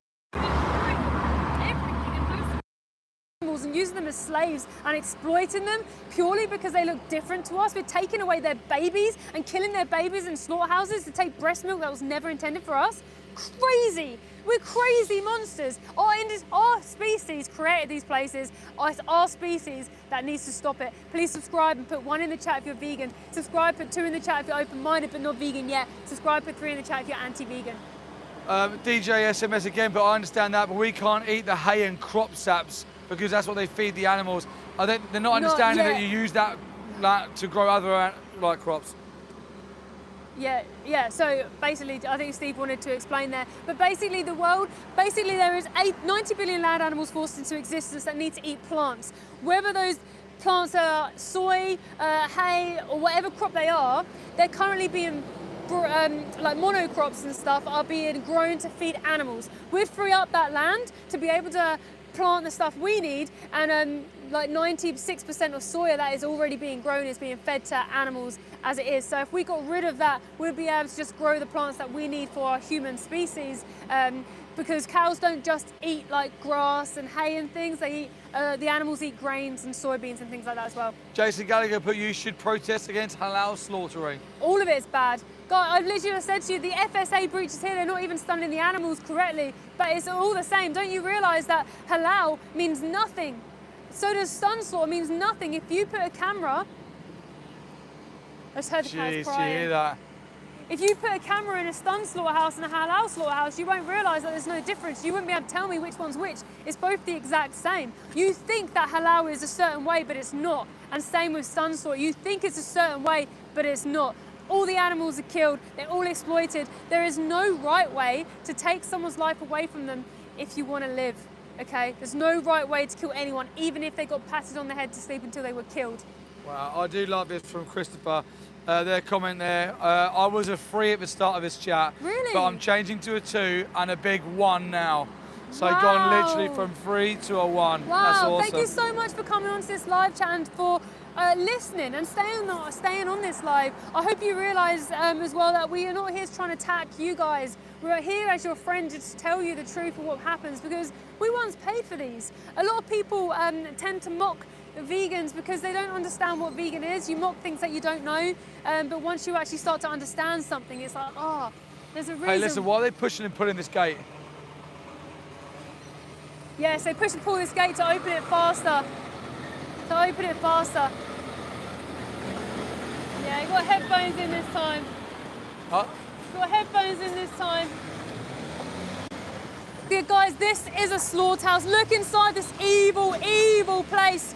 Animals and using them as slaves and exploiting them purely because they look different to us. We're taking away their babies and killing their babies in slaughterhouses to take breast milk that was never intended for us. Crazy. We're crazy monsters. Our species created these places. It's our species that needs to stop it. Please subscribe and put 1 in the chat if you're vegan. Subscribe, put 2 in the chat if you're open-minded but not vegan yet. Subscribe, put 3 in the chat if you're anti-vegan. DJ SMS again, but I understand that, but we can't eat the hay and crop saps because that's what they feed the animals. They're not understanding that you use that to grow other like crops. Yeah, so basically, I think Steve wanted to explain there, but basically there is 90 billion land animals forced into existence that need to eat plants. Whether those plants are soy, hay, or whatever crop they are, they're currently being, like monocrops and stuff, are being grown to feed animals. We'd free up that land to be able to plant the stuff we need, and like 96% of soya that is already being grown is being fed to animals as it is. So if we got rid of that, we'd be able to just grow the plants that we need for our human species, because cows don't just eat like grass and hay and things. They eat, the animals eat grains and soybeans and things like that as well. Jason Gallagher put, you should protest against halal slaughtering. All of it is bad. God, I've literally said to you, the FSA breaches here, they're not even stunning the animals correctly, but it's all the same. Don't you realise that halal means nothing? So does stun slaughter means nothing. If you put a camera, I just heard the cows crying. Jeez, you hear that? If you put a camera in a stun slaughterhouse and a halal slaughterhouse, you won't realise that there's no difference. You wouldn't be able to tell me which one's which. It's both the exact same. You think that halal is a certain way, but it's not. And same with stun slaughter. You think it's a certain way, but it's not. All the animals are killed. They're all exploited. There is no right way to take someone's life away from them if you want to live. Okay? There's no right way to kill anyone, even if they got patted on the head to sleep until they were killed. Wow, I do love this from Christopher. Their comment there. I was a 3 at the start of this chat. Really? But I'm changing to a 2 and a big 1 now. So wow. gone literally from 3 to a 1. Wow, That's awesome. Thank you so much for coming on to this live chat and for listening and staying on this live. I hope you realise as well that we are not here trying to attack you guys. We're here as your friend just to tell you the truth of what happens, because we once paid for these. A lot of people tend to mock vegans because they don't understand what vegan is. You mock things that you don't know, but once you actually start to understand something, it's like, oh, there's a reason. Hey, listen, why are they pushing and pulling this gate? Yes, they push and pull this gate to open it faster. Yeah, you got headphones in this time. Huh? Got headphones in this time. Yeah, guys, this is a slaughterhouse. Look inside this evil, evil place.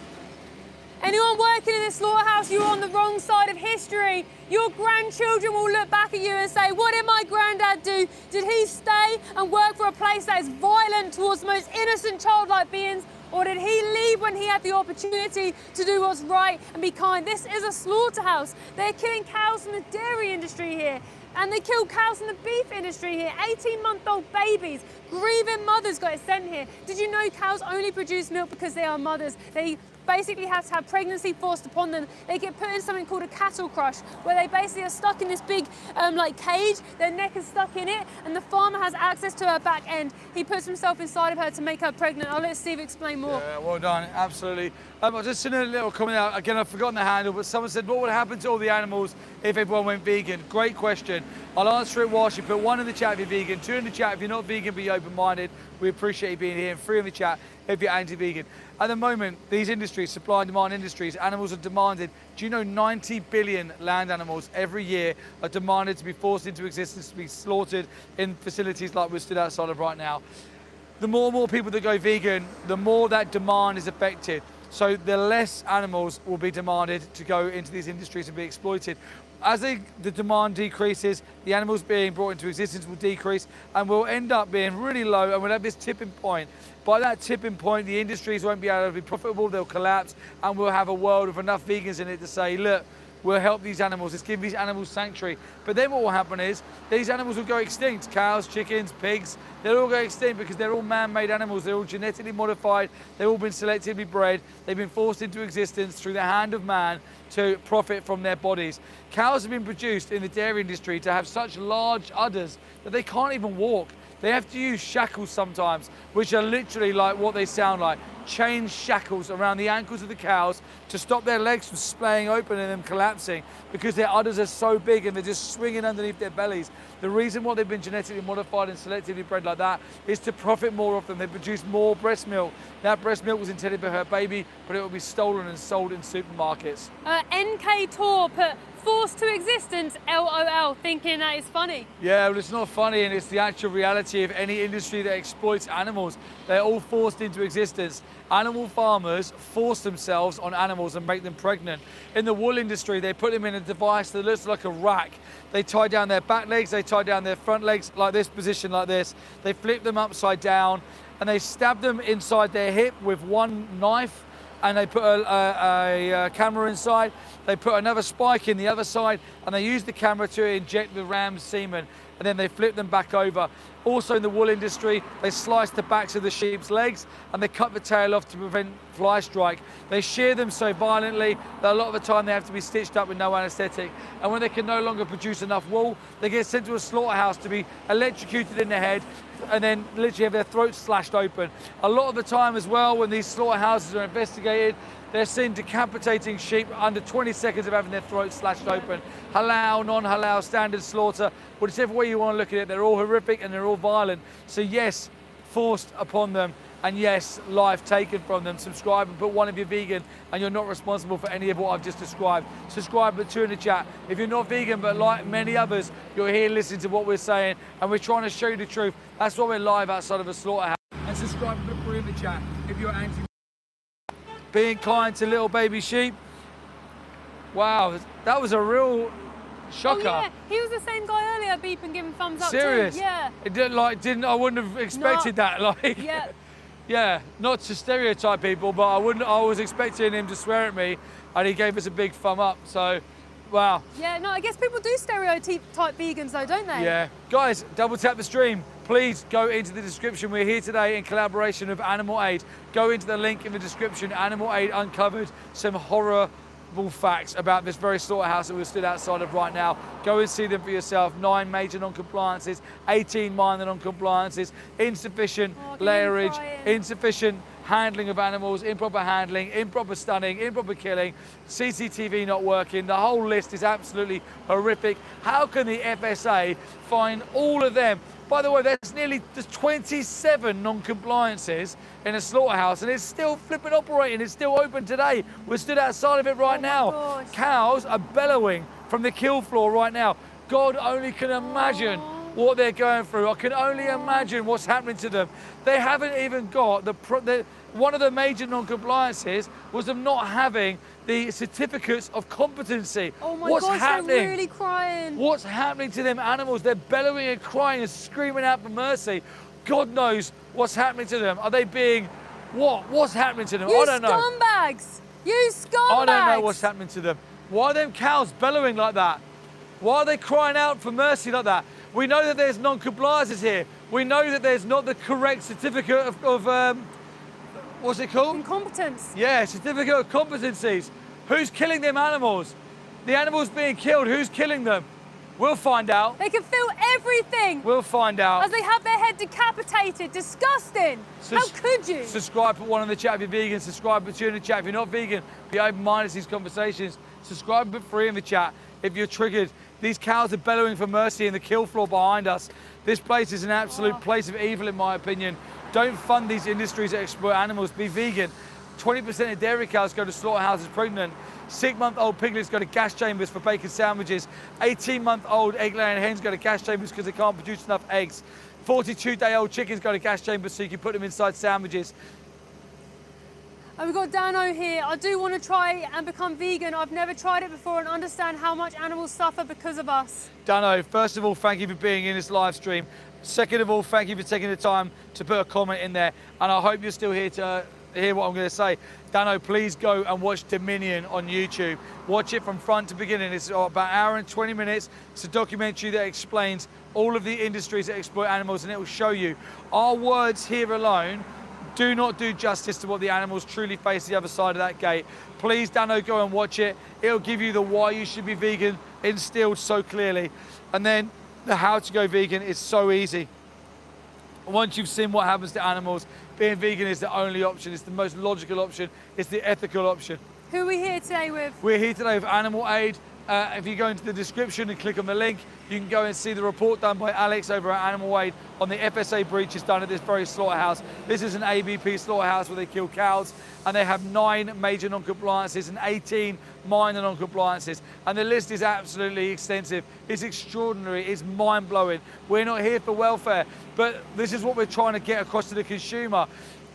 Anyone working in this slaughterhouse, you're on the wrong side of history. Your grandchildren will look back at you and say, what did my granddad do? Did he stay and work for a place that is violent towards the most innocent childlike beings? Or did he leave when he had the opportunity to do what's right and be kind? This is a slaughterhouse. They're killing cows from the dairy industry here. And they kill cows from the beef industry here. 18-month-old babies, grieving mothers got it sent here. Did you know cows only produce milk because they are mothers? They basically have to have pregnancy forced upon them. They get put in something called a cattle crush, where they basically are stuck in this big like cage. Their neck is stuck in it, and the farmer has access to her back end. He puts himself inside of her to make her pregnant. I'll let Steve explain more. Yeah, well done, absolutely. I just seen a little comment out, again, I've forgotten the handle, but someone said, what would happen to all the animals if everyone went vegan? Great question. I'll answer it whilst you put 1 in the chat if you're vegan, 2 in the chat if you're not vegan but you're open-minded. We appreciate you being here, and 3 in the chat if you're anti-vegan. At the moment, these industries, supply and demand industries, animals are demanded. Do you know 90 billion land animals every year are demanded to be forced into existence, to be slaughtered in facilities like we're stood outside of right now? The more and more people that go vegan, the more that demand is affected. So the less animals will be demanded to go into these industries and be exploited. As the demand decreases, the animals being brought into existence will decrease, and we'll end up being really low, and we'll have this tipping point. By that tipping point, the industries won't be able to be profitable, they'll collapse, and we'll have a world with enough vegans in it to say, look, we'll help these animals, let's give these animals sanctuary. But then what will happen is, these animals will go extinct. Cows, chickens, pigs, they'll all go extinct because they're all man-made animals, they're all genetically modified, they've all been selectively bred, they've been forced into existence through the hand of man to profit from their bodies. Cows have been produced in the dairy industry to have such large udders that they can't even walk. They have to use shackles sometimes, which are literally like what they sound like. Chain shackles around the ankles of the cows to stop their legs from splaying open and them collapsing, because their udders are so big and they're just swinging underneath their bellies. The reason why they've been genetically modified and selectively bred like that is to profit more of them. They produce more breast milk. That breast milk was intended for her baby, but it will be stolen and sold in supermarkets. NK Tor put forced to existence, LOL, thinking that is funny. Yeah, well, it's not funny, and it's the actual reality of any industry that exploits animals. They're all forced into existence. Animal farmers force themselves on animals and make them pregnant. In the wool industry, they put them in a device that looks like a rack. They tie down their back legs, they tie down their front legs like this, position like this. They flip them upside down, and they stab them inside their hip with one knife, and they put a camera inside. They put another spike in the other side, and they use the camera to inject the ram's semen, and then they flip them back over. Also in the wool industry, they slice the backs of the sheep's legs, and they cut the tail off to prevent fly strike. They shear them so violently that a lot of the time they have to be stitched up with no anesthetic. And when they can no longer produce enough wool, they get sent to a slaughterhouse to be electrocuted in the head, and then literally have their throats slashed open. A lot of the time as well, when these slaughterhouses are investigated, they're seen decapitating sheep under 20 seconds of having their throats slashed open. Halal, non-halal, standard slaughter, whichever way you want to look at it, they're all horrific and they're all violent. So yes, forced upon them, and yes, life taken from them. Subscribe and put 1 if you're vegan, and you're not responsible for any of what I've just described. Subscribe, put 2 in the chat. If you're not vegan, but like many others, you're here listening to what we're saying, and we're trying to show you the truth. That's why we're live outside of a slaughterhouse. And subscribe and put 3 in the chat if you're anti. Being kind to little baby sheep. Wow, that was a real shocker. Oh yeah, he was the same guy earlier, beeping, giving thumbs up. Serious? Too. Yeah. It didn't. I wouldn't have expected that. Like. Yeah. Yeah, not to stereotype people, but I was expecting him to swear at me, and he gave us a big thumb up. So, wow. Yeah, no, I guess people do stereotype vegans though, don't they? Yeah. Guys, double tap the stream. Please go into the description. We're here today in collaboration with Animal Aid. Go into the link in the description. Animal Aid uncovered some horror unbelievable facts about this very slaughterhouse that we stood outside of right now. Go and see them for yourself. 9 major non-compliances, 18 minor non-compliances, insufficient layerage, insufficient handling of animals, improper handling, improper stunning, improper killing, CCTV not working. The whole list is absolutely horrific. How can the FSA find all of them? By the way, there's 27 non-compliances in a slaughterhouse, and it's still flipping operating. It's still open today. We're stood outside of it right now. Gosh. Cows are bellowing from the kill floor right now. God only can imagine what they're going through. I can only imagine what's happening to them. They haven't even got one of the major non-compliances was them not having the certificates of competency. Oh my What's gosh, happening? they're really crying. What's happening to them animals? They're bellowing and crying and screaming out for mercy. God knows what's happening to them. Are they being what? What's happening to them? You I don't know. scumbags! You scumbags! I don't know what's happening to them. Why are them cows bellowing like that? Why are they crying out for mercy like that? We know that there's non-compliances here. We know that there's not the correct certificate of what's it called? Incompetence. Yeah, certificate of competencies. Who's killing them animals? The animals being killed, who's killing them? We'll find out. They can feel everything We'll find out. as they have their head decapitated. Disgusting. How could you? Subscribe, put one in the chat if you're vegan. Subscribe, put two in the chat if you're not vegan. Be open-minded to these conversations. Subscribe, put 3 in the chat if you're triggered. These cows are bellowing for mercy in the kill floor behind us. This place is an absolute place of evil, in my opinion. Don't fund these industries that exploit animals. Be vegan. 20% of dairy cows go to slaughterhouses pregnant. 6-month-old piglets go to gas chambers for bacon sandwiches. 18-month-old egg-laying hens go to gas chambers because they can't produce enough eggs. 42-day-old chickens go to gas chambers so you can put them inside sandwiches. And we've got Dano here. I do want to try and become vegan. I've never tried it before and understand how much animals suffer because of us. Dano, first of all, thank you for being in this live stream. Second of all, thank you for taking the time to put a comment in there. And I hope you're still here to hear what I'm going to say. Dano, please go and watch Dominion on YouTube. Watch it from front to beginning. It's about an hour and 20 minutes. It's a documentary that explains all of the industries that exploit animals, and it will show you our words here alone do not do justice to what the animals truly face the other side of that gate. Please, Dano, go and watch it. It'll give you the why you should be vegan instilled so clearly. And then the how to go vegan is so easy. Once you've seen what happens to animals, being vegan is the only option. It's the most logical option. It's the ethical option. Who are we here today with? We're here today with Animal Aid. If you go into the description and click on the link, you can go and see the report done by Alex over at Animal Aid on the FSA breaches done at this very slaughterhouse. This is an ABP slaughterhouse where they kill cows, and they have 9 major non-compliances and 18 minor non-compliances. And the list is absolutely extensive. It's extraordinary. It's mind-blowing. We're not here for welfare, but this is what we're trying to get across to the consumer.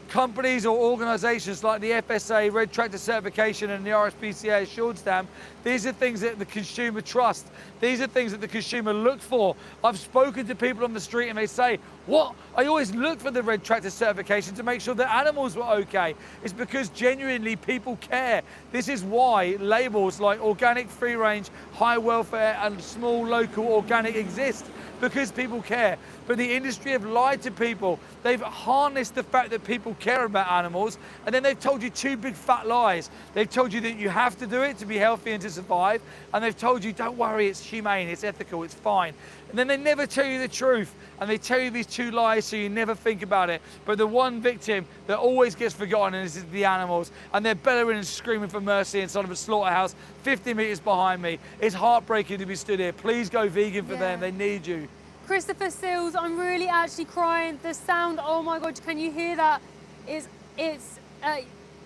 Companies or organisations like the FSA, Red Tractor Certification and the RSPCA Assured Stamp, these are things that the consumer trusts. These are things that the consumer look for. I've spoken to people on the street and they say, what? I always look for the Red Tractor Certification to make sure that animals were okay. It's because genuinely people care. This is why labels like organic, free range, high welfare and small local organic exist, because people care. But the industry have lied to people. They've harnessed the fact that people care about animals, and then they've told you 2 big fat lies. They've told you that you have to do it to be healthy and to survive, and they've told you, don't worry, it's humane, it's ethical, it's fine. And then they never tell you the truth, and they tell you these 2 lies so you never think about it. But the one victim that always gets forgotten is the animals, and they're bellowing and screaming for mercy inside of a slaughterhouse 50 meters behind me. It's heartbreaking to be stood here. Please go vegan for them, they need you. Christopher Sills, I'm really actually crying. The sound, oh my God, can you hear that?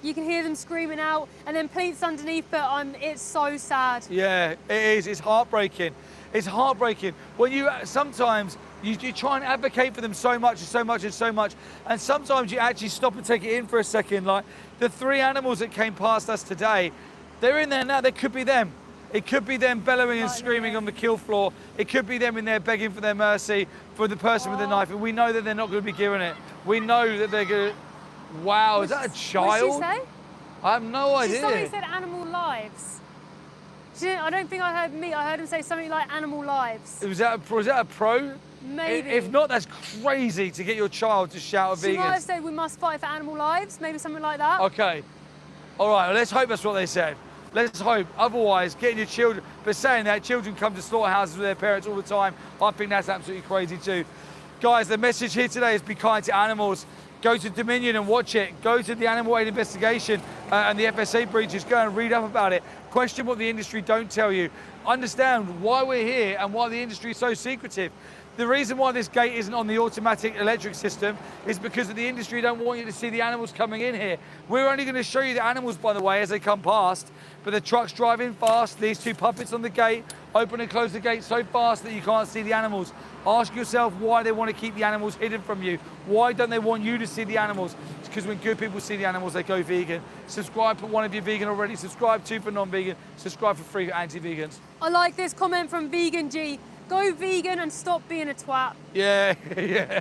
You can hear them screaming out, and then pleats underneath, but it's so sad. Yeah, it is. It's heartbreaking. It's heartbreaking. When you sometimes you try and advocate for them so much and so much and so much, and sometimes you actually stop and take it in for a second. Like the 3 animals that came past us today, they're in there now. They could be them. It could be them bellowing and screaming on the kill floor. It could be them in there begging for their mercy for the person with the knife. And we know that they're not going to be giving it. We know that they're going to... Wow, is that a child? What did she say? I have no idea. Somebody said animal lives. I don't think I heard me. I heard him say something like animal lives. Was that a pro? Maybe. If not, that's crazy to get your child to shout at vegans. She might have said we must fight for animal lives. Maybe something like that. Okay. All right, well, let's hope that's what they said. Let's hope. Otherwise, getting your children, but saying that children come to slaughterhouses with their parents all the time, I think that's absolutely crazy too. Guys, the message here today is be kind to animals. Go to Dominion and watch it. Go to the Animal Aid investigation and the FSA breaches. Go and read up about it. Question what the industry don't tell you. Understand why we're here and why the industry is so secretive. The reason why this gate isn't on the automatic electric system is because the industry don't want you to see the animals coming in here. We're only going to show you the animals, by the way, as they come past, but the truck's driving fast. These two puppets on the gate open and close the gate so fast that you can't see the animals. Ask yourself why they want to keep the animals hidden from you. Why don't they want you to see the animals? It's because when good people see the animals, they go vegan. Subscribe for one if you're vegan already. Subscribe two for non-vegan. Subscribe for free for anti-vegans. I like this comment from Vegan G. Go vegan and stop being a twat. Yeah, yeah.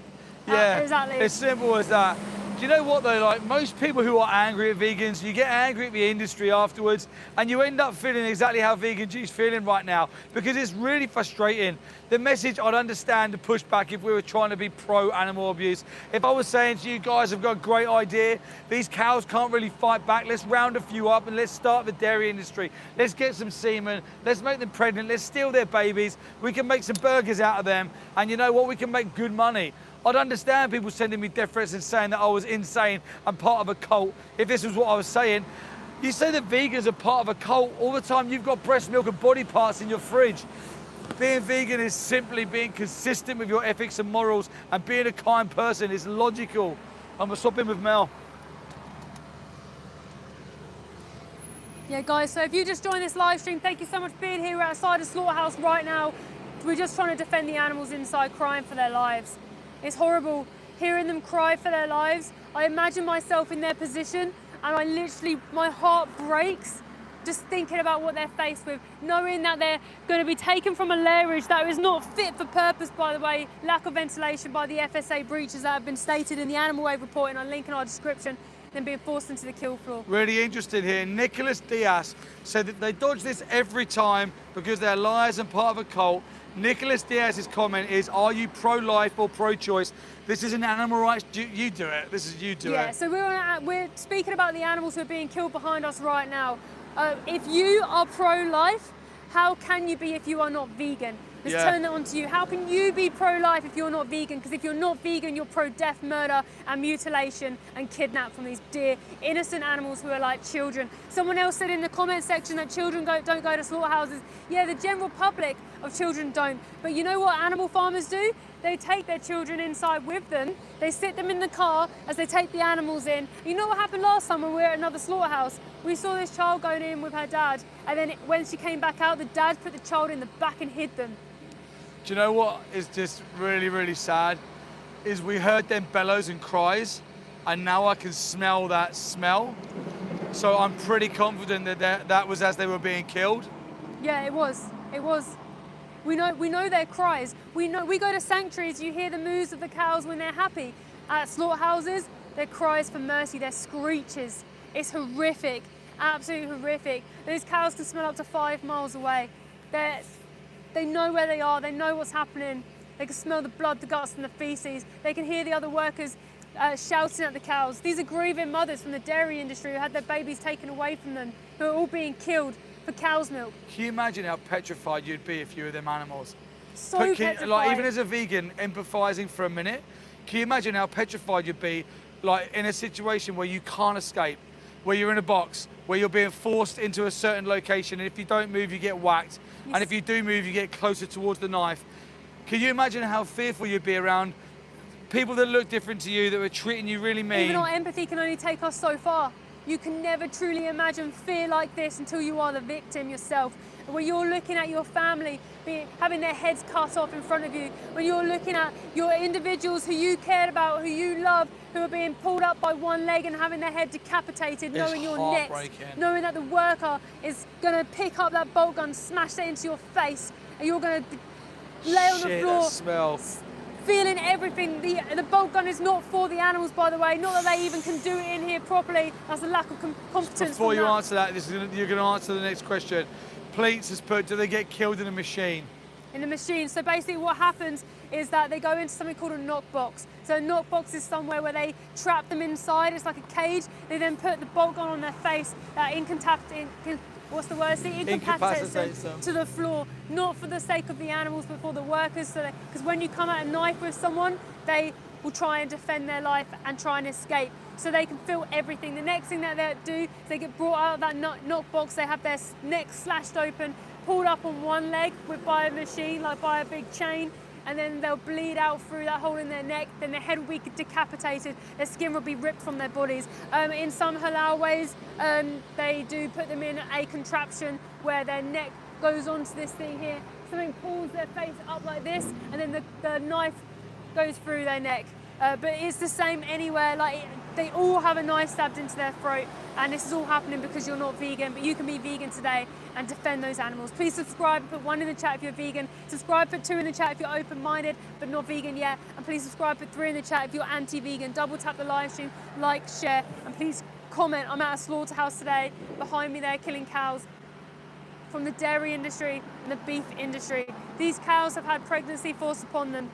Exactly. It's simple as that. Do you know what though? Like most people who are angry at vegans, you get angry at the industry afterwards, and you end up feeling exactly how Vegan G's feeling right now because it's really frustrating. The message, I'd understand the pushback if we were trying to be pro animal abuse. If I was saying to you guys, I've got a great idea. These cows can't really fight back. Let's round a few up and let's start the dairy industry. Let's get some semen. Let's make them pregnant. Let's steal their babies. We can make some burgers out of them. And you know what? We can make good money. I'd understand people sending me death threats and saying that I was insane and part of a cult if this was what I was saying. You say that vegans are part of a cult all the time. You've got breast milk and body parts in your fridge. Being vegan is simply being consistent with your ethics and morals and being a kind person. It's logical. I'm gonna swap in with Mel. Yeah, guys, so if you just joined this live stream, thank you so much for being here. We're outside a slaughterhouse right now. We're just trying to defend the animals inside, crying for their lives. It's horrible hearing them cry for their lives. I imagine myself in their position and I literally, my heart breaks just thinking about what they're faced with, knowing that they're going to be taken from a lairage that is not fit for purpose, by the way, lack of ventilation by the FSA breaches that have been stated in the Animal Aid report and I'll link in our description, then being forced into the kill floor. Really interested here. Nicholas Diaz said that they dodge this every time because they're liars and part of a cult. Nicholas Diaz's comment is, are you pro-life or pro-choice? This is an animal rights, you do it. This is you do it. Yeah, so we're speaking about the animals who are being killed behind us right now. If you are pro-life, how can you be if you are not vegan? Let's turn that on to you. How can you be pro-life if you're not vegan? Because if you're not vegan, you're pro-death, murder, and mutilation, and kidnap from these dear, innocent animals who are like children. Someone else said in the comment section that children don't go to slaughterhouses. Yeah, the general public of children don't. But you know what animal farmers do? They take their children inside with them. They sit them in the car as they take the animals in. You know what happened last time when we were at another slaughterhouse? We saw this child going in with her dad, and then when she came back out, the dad put the child in the back and hid them. Do you know what is just really, really sad? Is we heard them bellows and cries, and now I can smell that smell. So I'm pretty confident that that was as they were being killed. Yeah, it was. It was. We know their cries. We go to sanctuaries, you hear the moos of the cows when they're happy. At slaughterhouses, their cries for mercy, their screeches. It's horrific, absolutely horrific. These cows can smell up to 5 miles away. They know where they are, they know what's happening. They can smell the blood, the guts and the feces. They can hear the other workers shouting at the cows. These are grieving mothers from the dairy industry who had their babies taken away from them, who are all being killed for cow's milk. Can you imagine how petrified you'd be if you were them animals? So petrified. Like even as a vegan, empathizing for a minute, can you imagine how petrified you'd be like in a situation where you can't escape, where you're in a box, where you're being forced into a certain location, and if you don't move, you get whacked. Yes. And if you do move, you get closer towards the knife. Can you imagine how fearful you'd be around people that look different to you, that were treating you really mean? Even our empathy can only take us so far. You can never truly imagine fear like this until you are the victim yourself. When you're looking at your family having their heads cut off in front of you, when you're looking at your individuals who you cared about, who you love, who are being pulled up by one leg and having their head decapitated, knowing you're next, knowing that the worker is going to pick up that bolt gun, smash it into your face, and you're going to lay on the floor. That smell. Feeling everything. The bolt gun is not for the animals, by the way. Not that they even can do it in here properly. That's a lack of competence. Before you answer that, you're going to answer the next question. Pleats has put, do they get killed in a machine? In the machine. So basically what happens is that they go into something called a knock box. So a knock box is somewhere where they trap them inside. It's like a cage. They then put the bolt gun on their face that what's the word? Incapacitates Incapacitates them. them to the floor, not for the sake of the animals, but for the workers. Because when you come at a knife with someone, they will try and defend their life and try and escape. So they can feel everything. The next thing that they do is they get brought out of that knock box, they have their neck slashed open, pulled up on one leg by a machine, like by a big chain, and then they'll bleed out through that hole in their neck, then their head will be decapitated, their skin will be ripped from their bodies. In some halal ways, they do put them in a contraption where their neck goes onto this thing here, something pulls their face up like this, and then the knife goes through their neck. But it's the same anywhere, like they all have a knife stabbed into their throat, and this is all happening because you're not vegan, but you can be vegan today and defend those animals. Please subscribe, put 1 in the chat if you're vegan, subscribe, put 2 in the chat if you're open-minded but not vegan yet, and please subscribe, put 3 in the chat if you're anti-vegan. Double tap the live stream, like, share, and please comment. I'm at a slaughterhouse today. Behind me they're killing cows from the dairy industry and the beef industry. These cows have had pregnancy forced upon them.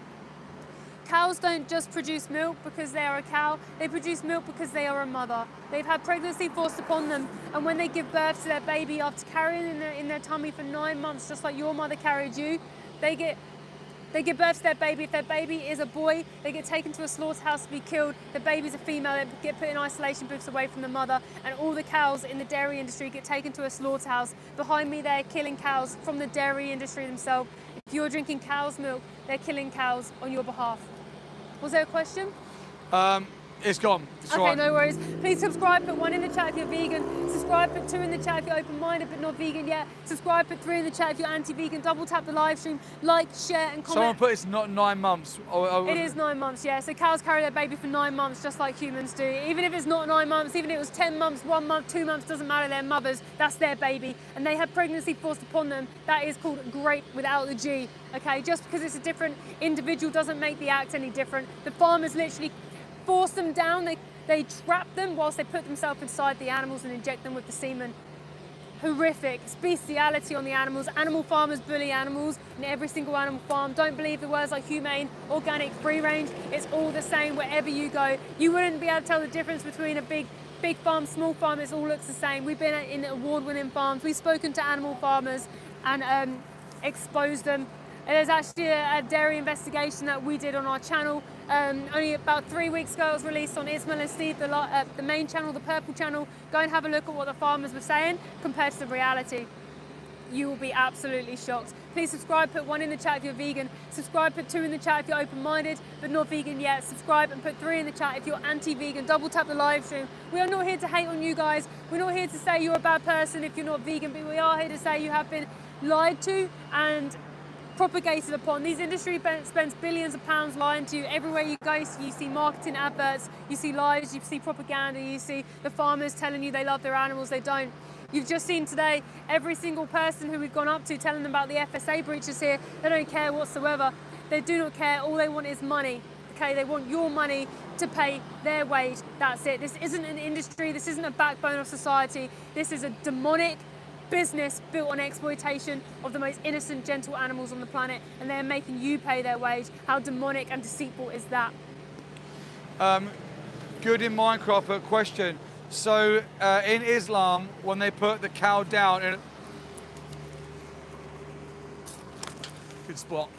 Cows don't just produce milk because they are a cow, they produce milk because they are a mother. They've had pregnancy forced upon them, and when they give birth to their baby after carrying in their tummy for 9 months, just like your mother carried you, they give birth to their baby. If their baby is a boy, they get taken to a slaughterhouse to be killed. If the baby's a female, they get put in isolation booths away from the mother, and all the cows in the dairy industry get taken to a slaughterhouse. Behind me, they're killing cows from the dairy industry themselves. If you're drinking cow's milk, they're killing cows on your behalf. Was there a question? It's gone. It's okay, right. no worries. Please subscribe, put 1 in the chat if you're vegan. Subscribe, put 2 in the chat if you're open-minded but not vegan yet. Subscribe, put 3 in the chat if you're anti-vegan. Double tap the live stream, like, share, and comment. Someone put it's not 9 months. It is 9 months, yeah. So cows carry their baby for 9 months, just like humans do. Even if it's not 9 months, even if it was 10 months, 1 month, 2 months, doesn't matter. They're mothers. That's their baby, and they have pregnancy forced upon them. That is called grape without the G. Okay, just because it's a different individual doesn't make the act any different. The farmers literally force them down. They trap them whilst they put themselves inside the animals and inject them with the semen. Horrific. It's bestiality on the animals. Animal farmers bully animals in every single animal farm. Don't believe the words like humane, organic, free range. It's all the same wherever you go. You wouldn't be able to tell the difference between a big farm, small farm. It all looks the same. We've been in award-winning farms. We've spoken to animal farmers and exposed them. And there's actually a dairy investigation that we did on our channel. Only about 3 weeks ago, it was released on Ismail and Steve, the main channel, the purple channel. Go and have a look at what the farmers were saying compared to the reality. You will be absolutely shocked. Please subscribe, put 1 in the chat if you're vegan. Subscribe, put 2 in the chat if you're open-minded but not vegan yet. Subscribe and put 3 in the chat if you're anti-vegan. Double tap the live stream. We are not here to hate on you guys. We're not here to say you're a bad person if you're not vegan, but we are here to say you have been lied to and propagated upon. These industry spends billions of pounds lying to you. Everywhere you go, you see marketing adverts, you see lies, you see propaganda, you see the farmers telling you they love their animals, they don't. You've just seen today every single person who we've gone up to telling them about the FSA breaches here. They don't care whatsoever. They do not care. All they want is money. Okay, they want your money to pay their wage. That's it. This isn't an industry. This isn't a backbone of society. This is a demonic business built on exploitation of the most innocent, gentle animals on the planet, and they're making you pay their wage. How demonic and deceitful is that? Good in Minecraft, but question. So in Islam, when they put the cow down in good spot.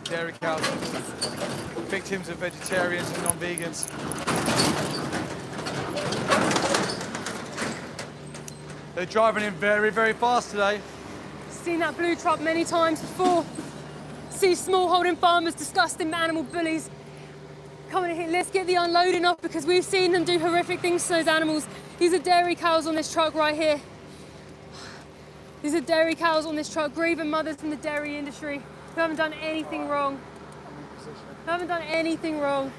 Dairy cows, victims of vegetarians and non-vegans. They're driving in very, very fast today. Seen that blue truck many times before. See smallholding farmers, disgusting animal bullies. Coming in here, let's get the unloading off because we've seen them do horrific things to those animals. These are dairy cows on this truck right here. These are dairy cows on this truck, grieving mothers from the dairy industry who haven't done anything wrong. Who haven't done anything wrong.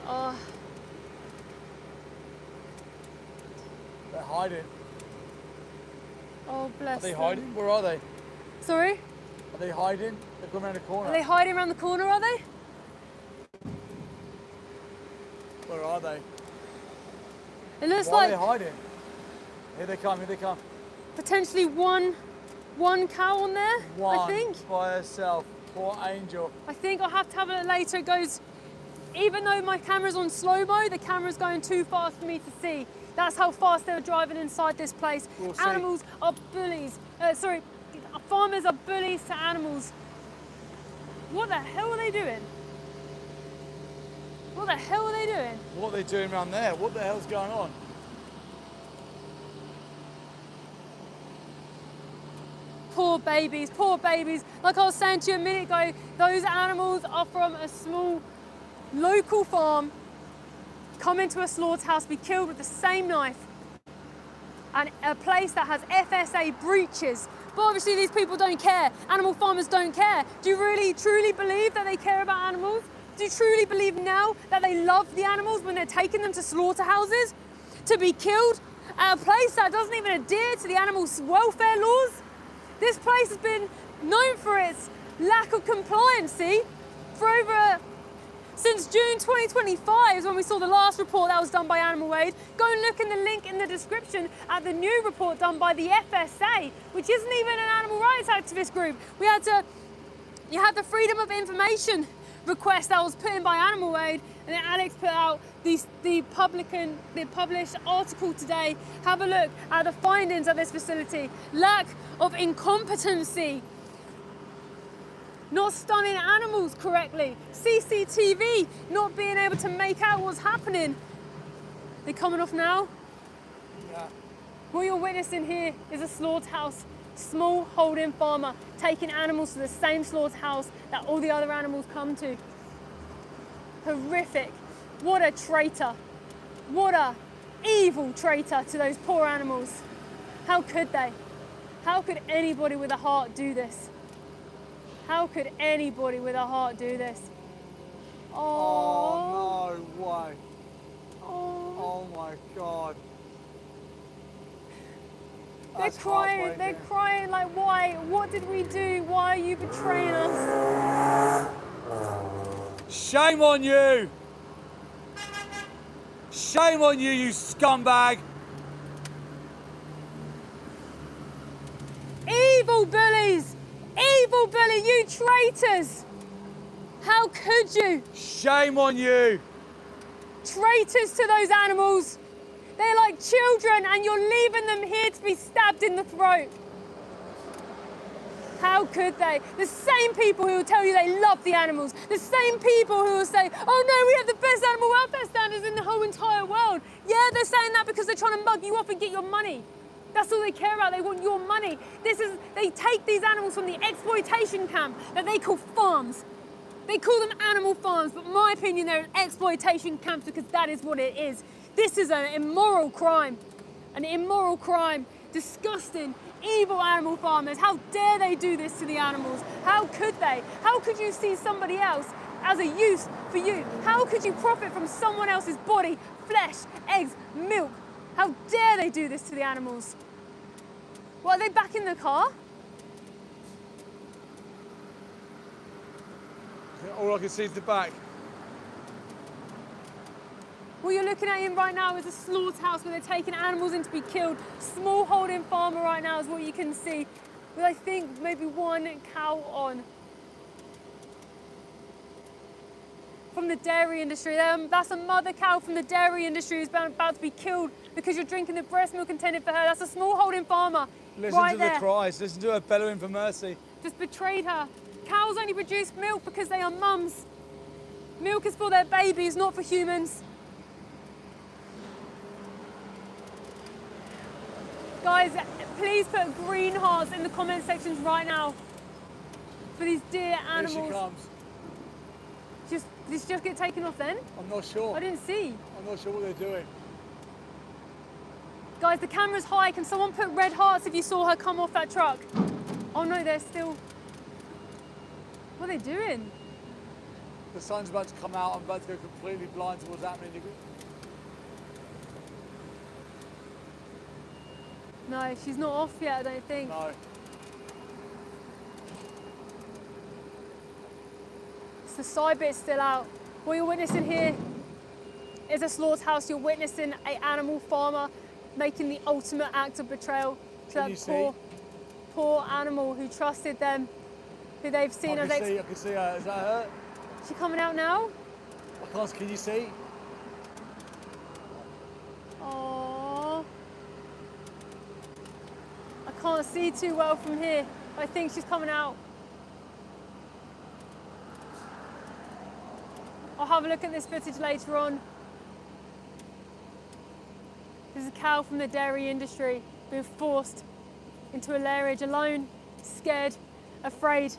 Oh. They're hiding. Oh, bless Are they them. hiding? Where are they? Sorry? Are they hiding? They've gone around the corner. Are they hiding around the corner, are they? Where are they? It looks Why like are they hiding? Here they come, here they come. potentially one cow on there, One I think. by herself. Poor angel. I think I'll have to have a look later. It goes, even though my camera's on slow-mo, the camera's going too fast for me to see. That's how fast they were driving inside this place. We'll see. Animals are bullies. Farmers are bullies to animals. What the hell are they doing? What the hell are they doing? What are they doing around there? What the hell's going on? Poor babies, poor babies. Like I was saying to you a minute ago, those animals are from a small local farm, come into a slaughterhouse, be killed with the same knife, and a place that has FSA breaches. But obviously these people don't care. Animal farmers don't care. Do you really, truly believe that they care about animals? Do you truly believe now that they love the animals when they're taking them to slaughterhouses to be killed at a place that doesn't even adhere to the animal welfare laws? This place has been known for its lack of compliancy for since June 2025 is when we saw the last report that was done by Animal Aid. Go and look in the link in the description at the new report done by the FSA, which isn't even an animal rights activist group. You had the Freedom of Information request that was put in by Animal Aid, and then Alex put out the published article today. Have a look at the findings of this facility. Lack of incompetency. Not stunning animals correctly, CCTV, not being able to make out what's happening. They're coming off now. Yeah. What you're witnessing here is a slaughterhouse, small holding farmer taking animals to the same slaughterhouse that all the other animals come to. Horrific. What a traitor. What a evil traitor to those poor animals. How could they? How could anybody with a heart do this? How could anybody with a heart do this? Oh, no way. Oh. Oh my God. They're That's crying, heartbreaking. they're crying like, why? What did we do? Why are you betraying us? Shame on you! Shame on you, you scumbag! Evil bullies! Evil bully, you traitors! How could you? Shame on you! Traitors to those animals! They're like children and you're leaving them here to be stabbed in the throat. How could they? The same people who will tell you they love the animals, the same people who will say, oh no, we have the best animal welfare standards in the whole entire world. Yeah, they're saying that because they're trying to mug you off and get your money. That's all they care about, they want your money. They take these animals from the exploitation camp that they call farms. They call them animal farms, but in my opinion, they're exploitation camps because that is what it is. This is an immoral crime. An immoral crime. Disgusting, evil animal farmers. How dare they do this to the animals? How could they? How could you see somebody else as a use for you? How could you profit from someone else's body, flesh, eggs, milk? How dare they do this to the animals? What, are they back in the car? All I can see is the back. What you're looking at in right now is a slaughterhouse where they're taking animals in to be killed. Small holding farmer right now is what you can see, with I think maybe one cow on. From the dairy industry. That's a mother cow from the dairy industry who's about to be killed because you're drinking the breast milk intended for her. That's a small holding farmer. Listen right to there. the cries, listen to her bellowing for mercy. Just betrayed her. Cows only produce milk because they are mums. Milk is for their babies, not for humans. Guys, please put green hearts in the comment sections right now for these dear animals. Here she comes. Did she just get taken off then? I'm not sure. I didn't see. I'm not sure what they're doing. Guys, the camera's high. Can someone put red hearts if you saw her come off that truck? Oh no, they're still... What are they doing? The sun's about to come out. I'm about to go completely blind to what's happening. No, she's not off yet, I don't think. No. It's the side bit still out. What you're witnessing here is a slaughterhouse. You're witnessing an animal farmer making the ultimate act of betrayal to Can you that see? poor animal who trusted them who they've seen as I can see her. Is that her? She coming out now? I can't. Can you see? Oh, I can't see too well from here. I think she's coming out. I'll have a look at this footage later on. There's a cow from the dairy industry being forced into a lairage alone, scared, afraid,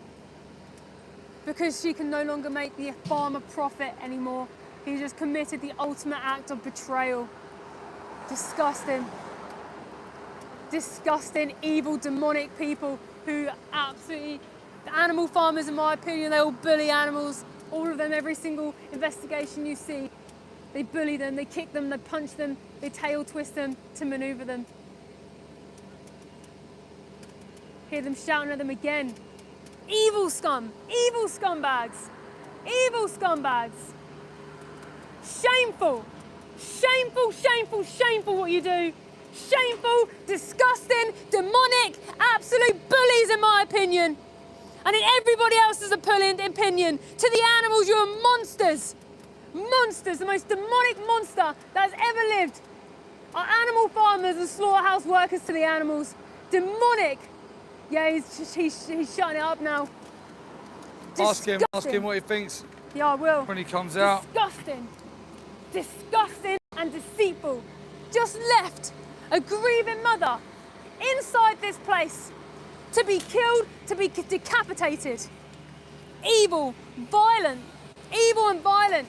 because she can no longer make the farmer profit anymore. He just committed the ultimate act of betrayal. Disgusting. Disgusting, evil, demonic people who absolutely, the animal farmers, in my opinion, they all bully animals. All of them, every single investigation you see, they bully them, they kick them, they punch them, they tail twist them to maneuver them. Hear them shouting at them again. Evil scum, evil scumbags, evil scumbags. Shameful, shameful, shameful, shameful what you do. Shameful, disgusting, demonic, absolute bullies in my opinion. And in everybody else's opinion, to the animals, you're monsters. Monsters, the most demonic monster that's ever lived. Our animal farmers and slaughterhouse workers to the animals. Demonic. Yeah, he's shutting it up now. Ask him what he thinks. Yeah, I will. When he comes out. Disgusting. Disgusting and deceitful. Just left a grieving mother inside this place to be killed, to be decapitated. Evil, violent, evil and violent.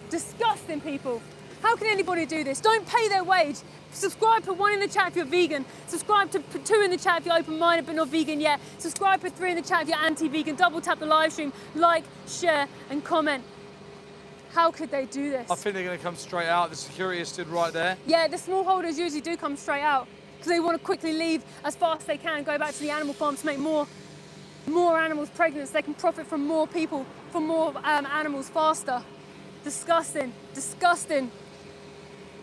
Disgusting people. How can anybody do this? Don't pay their wage. Subscribe, put 1 in the chat if you're vegan. Subscribe to put 2 in the chat if you're open-minded but not vegan yet. Subscribe, put 3 in the chat if you're anti-vegan. Double tap the live stream, like, share and comment. How could they do this? I think they're going to come straight out. The security is stood right there. Yeah, the smallholders usually do come straight out because they want to quickly leave as fast as they can, go back to the animal farm to make more animals pregnant so they can profit from more people, from more animals faster. Disgusting, disgusting.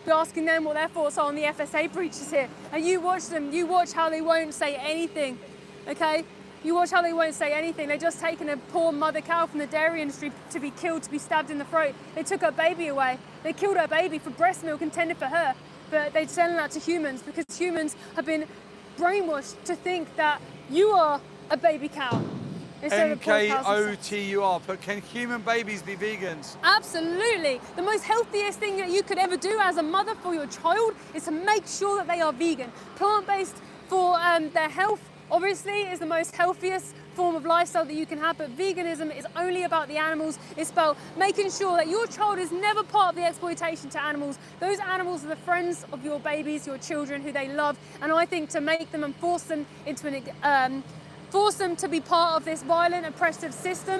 Be asking them what their thoughts are on the FSA breaches here. And you watch them, you watch how they won't say anything, okay? You watch how they won't say anything. They're just taking a poor mother cow from the dairy industry to be killed, to be stabbed in the throat. They took her baby away. They killed her baby for breast milk intended for her, but they're selling that to humans because humans have been brainwashed to think that you are a baby cow. NKOTUR, but can human babies be vegans? Absolutely. The most healthiest thing that you could ever do as a mother for your child is to make sure that they are vegan. Plant-based for their health, obviously, is the most healthiest form of lifestyle that you can have, but veganism is only about the animals. It's about making sure that your child is never part of the exploitation to animals. Those animals are the friends of your babies, your children, who they love, and I think to make them and force them into force them to be part of this violent, oppressive system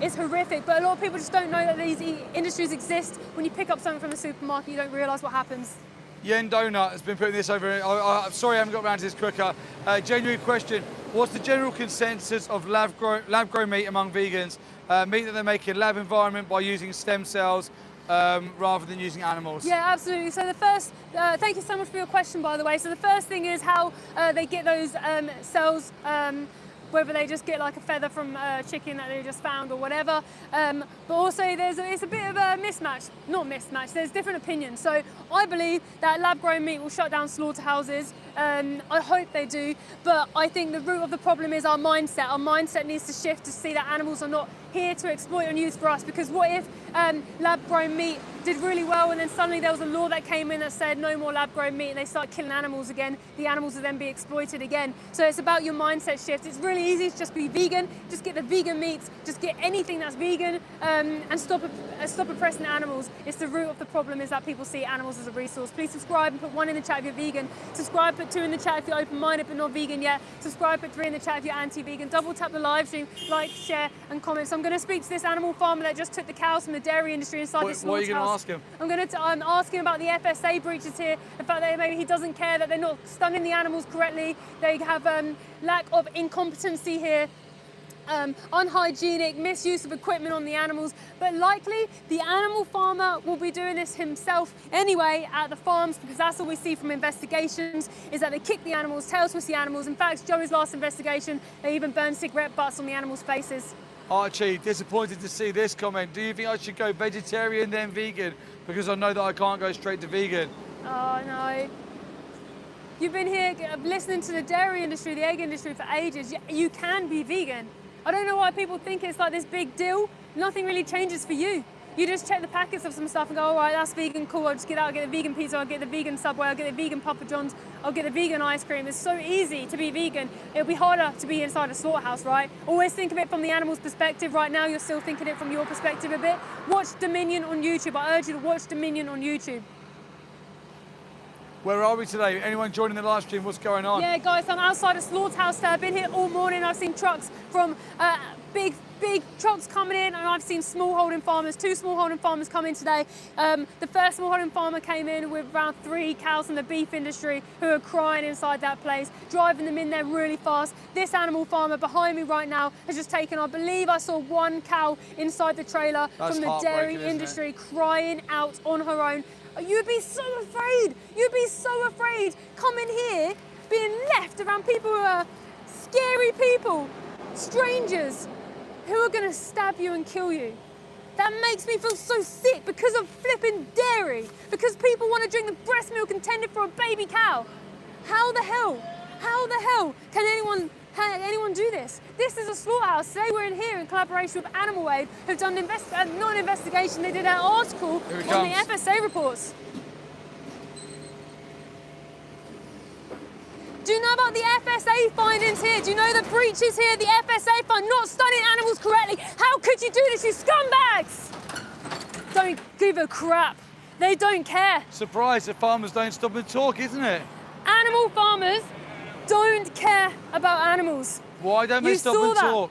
is horrific. But a lot of people just don't know that these industries exist. When you pick up something from a supermarket, you don't realise what happens. Yen Donut has been putting this over. I'm sorry I haven't got around to this quicker. Genuine question. What's the general consensus of lab-grown meat among vegans? Meat that they make in lab environment by using stem cells rather than using animals? Yeah, absolutely. So the first, thank you so much for your question, by the way. So the first thing is how they get those cells, whether they just get like a feather from a chicken that they just found or whatever. But also it's a bit of a mismatch. Not mismatch, there's different opinions. So I believe that lab-grown meat will shut down slaughterhouses. I hope they do, but I think the root of the problem is our mindset. Our mindset needs to shift to see that animals are not here to exploit and use for us, because what if lab-grown meat did really well and then suddenly there was a law that came in that said no more lab-grown meat and they start killing animals again, the animals will then be exploited again. So it's about your mindset shift. It's really easy to just be vegan, just get the vegan meats, just get anything that's vegan and stop oppressing animals. It's the root of the problem is that people see animals as a resource. Please subscribe and put 1 in the chat if you're vegan. Subscribe, put 2 in the chat if you're open-minded but not vegan yet. Subscribe, put 3 in the chat if you're anti-vegan. Double tap the live stream, like, share and comment. So I'm going to speak to this animal farmer that just took the cows from the dairy industry inside this slaughterhouse. What are you going to ask him? I'm going to ask him about the FSA breaches here, the fact that maybe he doesn't care, that they're not stunning the animals correctly, they have lack of incompetency here. unhygienic, misuse of equipment on the animals, but likely the animal farmer will be doing this himself anyway at the farms, because that's all we see from investigations, is that they kick the animals, tail twist the animals. In fact, Joey's last investigation, they even burned cigarette butts on the animals' faces. Archie, disappointed to see this comment. Do you think I should go vegetarian then vegan? Because I know that I can't go straight to vegan. Oh no. You've been here listening to the dairy industry, the egg industry for ages. You can be vegan. I don't know why people think it's like this big deal. Nothing really changes for you. You just check the packets of some stuff and go, all right, that's vegan, cool, I'll just get out, I'll get the vegan pizza, I'll get the vegan Subway, I'll get the vegan Papa John's, I'll get the vegan ice cream. It's so easy to be vegan. It'll be harder to be inside a slaughterhouse, right? Always think of it from the animal's perspective. Right now, you're still thinking it from your perspective a bit. Watch Dominion on YouTube. I urge you to watch Dominion on YouTube. Where are we today? Anyone joining the live stream? What's going on? Yeah, guys, I'm outside a slaughterhouse today. I've been here all morning. I've seen trucks from big trucks coming in, and I've seen smallholding farmers, 2 smallholding farmers come in today. The first smallholding farmer came in with around 3 cows from the beef industry who are crying inside that place, driving them in there really fast. This animal farmer behind me right now has just taken, I believe I saw 1 cow inside the trailer from the dairy industry crying out on her own. You'd be so afraid. You'd be so afraid coming here, being left around people who are scary people, strangers, who are going to stab you and kill you. That makes me feel so sick because of flipping dairy, because people want to drink the breast milk intended for a baby cow. How the hell can anyone do this? This is a slaughterhouse. Today we're in here in collaboration with Animal Aid, who've done not an investigation, they did an article on the FSA reports. Do you know about the FSA findings here? Do you know the breaches here? The FSA find not studying animals correctly. How could you do this, you scumbags? Don't give a crap. They don't care. Surprised that farmers don't stop and talk, isn't it? Animal farmers don't care about animals. Why don't they stop and talk?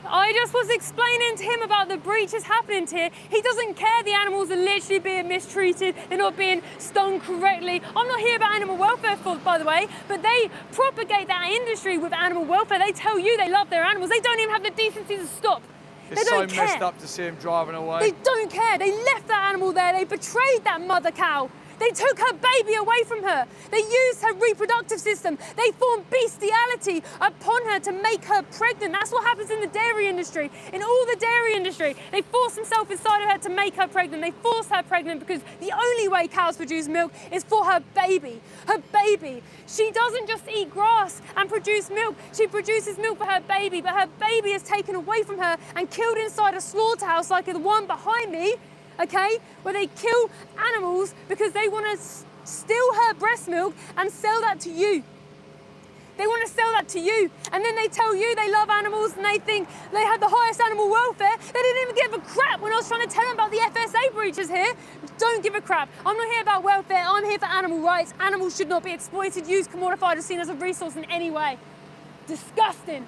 I just was explaining to him about the breaches happening here. He doesn't care. The animals are literally being mistreated. They're not being stung correctly. I'm not here about animal welfare, by the way, but they propagate that industry with animal welfare. They tell you they love their animals. They don't even have the decency to stop. It's so messed up to see him driving away. They don't care. They left that animal there. They betrayed that mother cow. They took her baby away from her. They used her reproductive system. They formed bestiality upon her to make her pregnant. That's what happens in the dairy industry. In all the dairy industry, they force themselves inside of her to make her pregnant. They force her pregnant because the only way cows produce milk is for her baby. Her baby. She doesn't just eat grass and produce milk. She produces milk for her baby, but her baby is taken away from her and killed inside a slaughterhouse like the one behind me. Okay, where they kill animals because they want to steal her breast milk and sell that to you. They want to sell that to you, and then they tell you they love animals and they think they have the highest animal welfare. They didn't even give a crap when I was trying to tell them about the FSA breaches here. Don't give a crap. I'm not here about welfare. I'm here for animal rights. Animals should not be exploited, used, commodified, or seen as a resource in any way. Disgusting.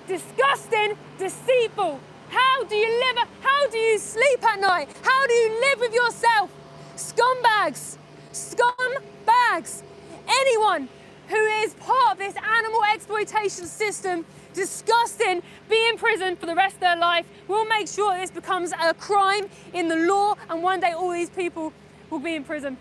Disgusting, deceitful. How do you live? How do you sleep at night? How do you live with yourself? Scumbags. Scumbags. Anyone who is part of this animal exploitation system, disgusting, be in prison for the rest of their life. We'll make sure this becomes a crime in the law, and one day all these people will be in prison.